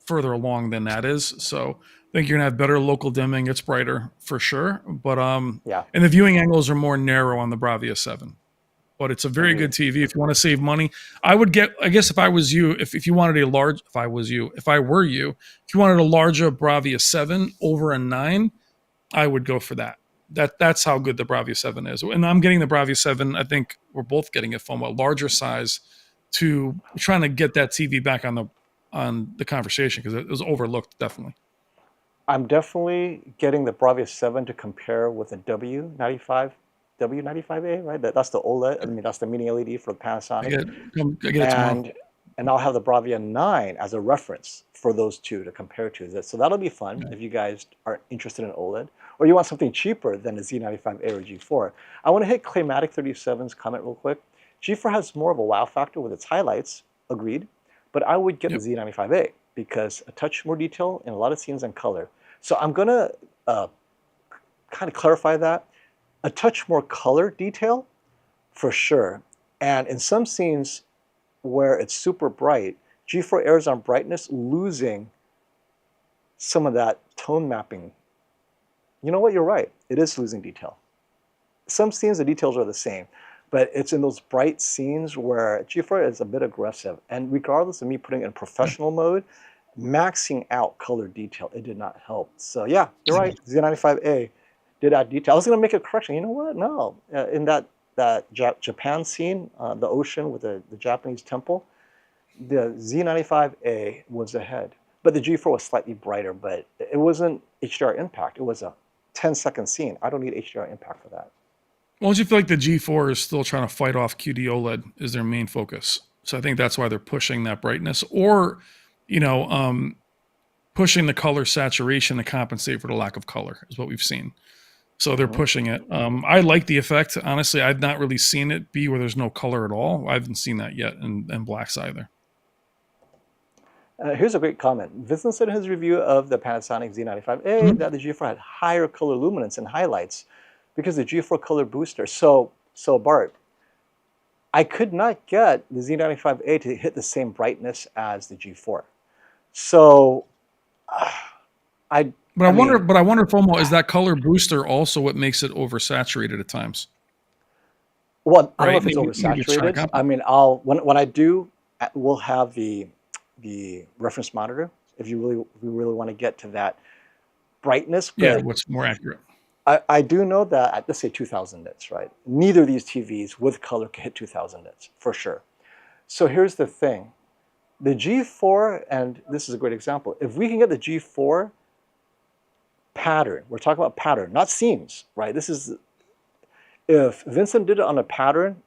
further along than that is. So I think you're gonna have better local dimming. It's brighter for sure, but yeah. And the viewing angles are more narrow on the Bravia 7. But it's a very good TV if you want to save money. I would get, I guess, if I was you, if you wanted a large, if I was you, if I were you, if you wanted a larger Bravia 7 over a 9, I would go for that. That's how good the Bravia 7 is. And I'm getting the Bravia 7. I think we're both getting it from a larger size to trying to get that TV back on the conversation because it was overlooked, definitely. I'm definitely getting the Bravia 7 to compare with the W95A, right? That's the OLED. I mean, that's the mini LED for Panasonic. I get it tomorrow. And I'll have the Bravia 9 as a reference for those two to compare to. So that'll be fun if you guys are interested in OLED or you want something cheaper than the Z95A or G4. I want to hit Claymatic 37's comment real quick. G4 has more of a wow factor with its highlights, agreed, but I would get the Z95A because a touch more detail in a lot of scenes and color. So I'm going to kind of clarify that. A touch more color detail for sure. And in some scenes where it's super bright, G4 errs on brightness, losing some of that tone mapping. You know what? You're right. It is losing detail. Some scenes, the details are the same, but it's in those bright scenes where G4 is a bit aggressive. And regardless of me putting it in professional mode, maxing out color detail, it did not help. So yeah, you're right. Z95A did add detail. I was going to make a correction. You know what? No. In that Japan scene, the ocean with the Japanese temple, the Z95A was ahead. But the G4 was slightly brighter, but it wasn't HDR impact. It was a 10-second scene. I don't need HDR impact for that. Well, do you feel like the G4 is still trying to fight off QD OLED is their main focus? So I think that's why they're pushing that brightness, or, you know, pushing the color saturation to compensate for the lack of color is what we've seen. So they're pushing it. I like the effect. Honestly, I've not really seen it be where there's no color at all. I haven't seen that yet in blacks either. Here's a great comment. Vincent said in his review of the Panasonic Z95A that the G4 had higher color luminance and highlights because the G4 color booster. So Bart, I could not get the Z95A to hit the same brightness as the G4. So I wonder, FOMO, is that color booster also what makes it oversaturated at times? Well, I don't know if it's oversaturated. I mean, when I do, we'll have the reference monitor if you really want to get to that brightness. But yeah, what's more accurate? I do know that at, let's say, 2000 nits, right? Neither of these TVs with color can hit 2000 nits for sure. So here's the thing. The G4, and this is a great example, if we can get the G4 pattern, we're talking about pattern, not seams, right? This is, if Vincent did it on a pattern,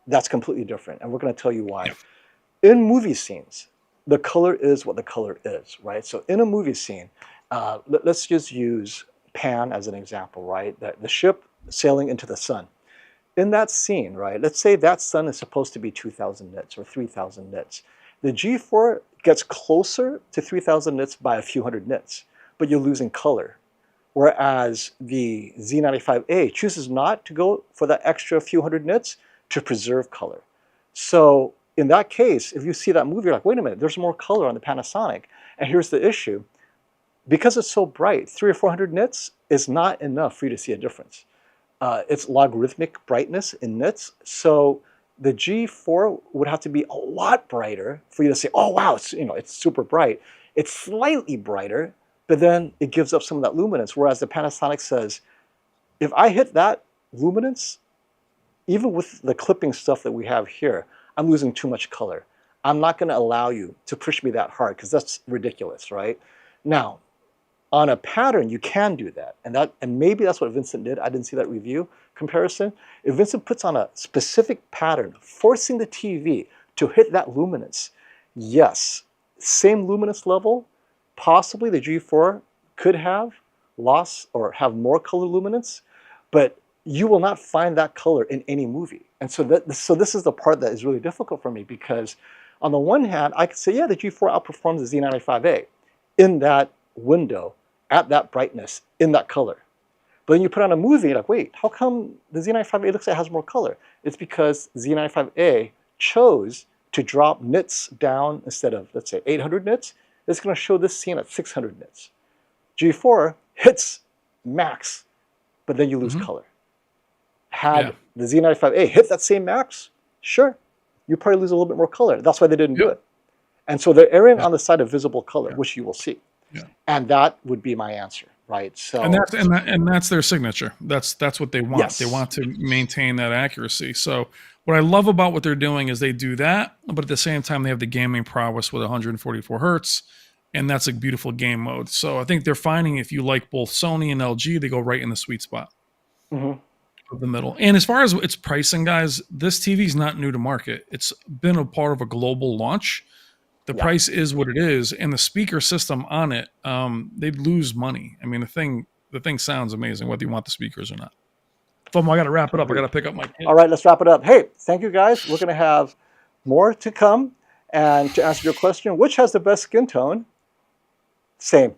that's completely different, and we're going to tell you why. Yeah. In movie scenes, the color is what the color is, right? So in a movie scene, let's just use Pan as an example, right? The ship sailing into the sun. In that scene, right, let's say that sun is supposed to be 2000 nits or 3000 nits. The G4 gets closer to 3000 nits by a few hundred nits, but you're losing color. Whereas the Z95A chooses not to go for that extra few hundred nits to preserve color. So in that case, if you see that movie, you're like, wait a minute, there's more color on the Panasonic. And here's the issue. Because it's so bright, 300 or 400 nits is not enough for you to see a difference. It's logarithmic brightness in nits. So the G4 would have to be a lot brighter for you to say, oh, wow, it's super bright. It's slightly brighter, but then it gives up some of that luminance. Whereas the Panasonic says, if I hit that luminance, even with the clipping stuff that we have here, I'm losing too much color. I'm not going to allow you to push me that hard because that's ridiculous, right? Now, on a pattern, you can do that. And maybe that's what Vincent did. I didn't see that review comparison. If Vincent puts on a specific pattern, forcing the TV to hit that luminance, yes, same luminance level, possibly the G4 could have loss or have more color luminance, but you will not find that color in any movie. And so this is the part that is really difficult for me, because on the one hand, I could say, yeah, the G4 outperforms the Z95A in that window, at that brightness, in that color. But then you put on a movie, you're like, wait, how come the Z95A looks like it has more color? It's because Z95A chose to drop nits down instead of, let's say, 800 nits. It's going to show this scene at 600 nits. G4 hits max, but then you lose color. Had the Z95A hit that same max, sure, you probably lose a little bit more color. That's why they didn't do it. And so they're erring on the side of visible color, which you will see. Yeah. And that would be my answer, right? So and that's their signature. That's what they want. Yes. They want to maintain that accuracy. So what I love about what they're doing is they do that, but at the same time they have the gaming prowess with 144 hertz, and that's a beautiful game mode. So I think they're finding if you like both Sony and LG, they go right in the sweet spot of the middle. And as far as its pricing, guys, this TV is not new to market. It's been a part of a global launch. The price is what it is, and the speaker system on it, they'd lose money. I mean, the thing sounds amazing, whether you want the speakers or not. FOMO, I got to wrap it up. I got to pick up my kid. All right, let's wrap it up. Hey, thank you, guys. We're going to have more to come. And to answer your question, which has the best skin tone? Same.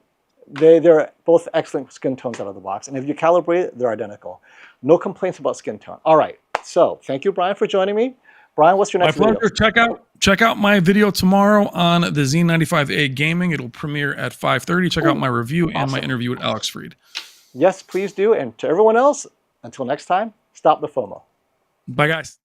They're both excellent skin tones out of the box. And if you calibrate it, they're identical. No complaints about skin tone. All right. So thank you, Brian, for joining me. Brian, what's your next video? My pleasure. Check out my video tomorrow on the Z95A gaming. It'll premiere at 5:30. Check out my review and my interview with Alex Freed. Yes, please do. And to everyone else, until next time, stop the FOMO. Bye, guys.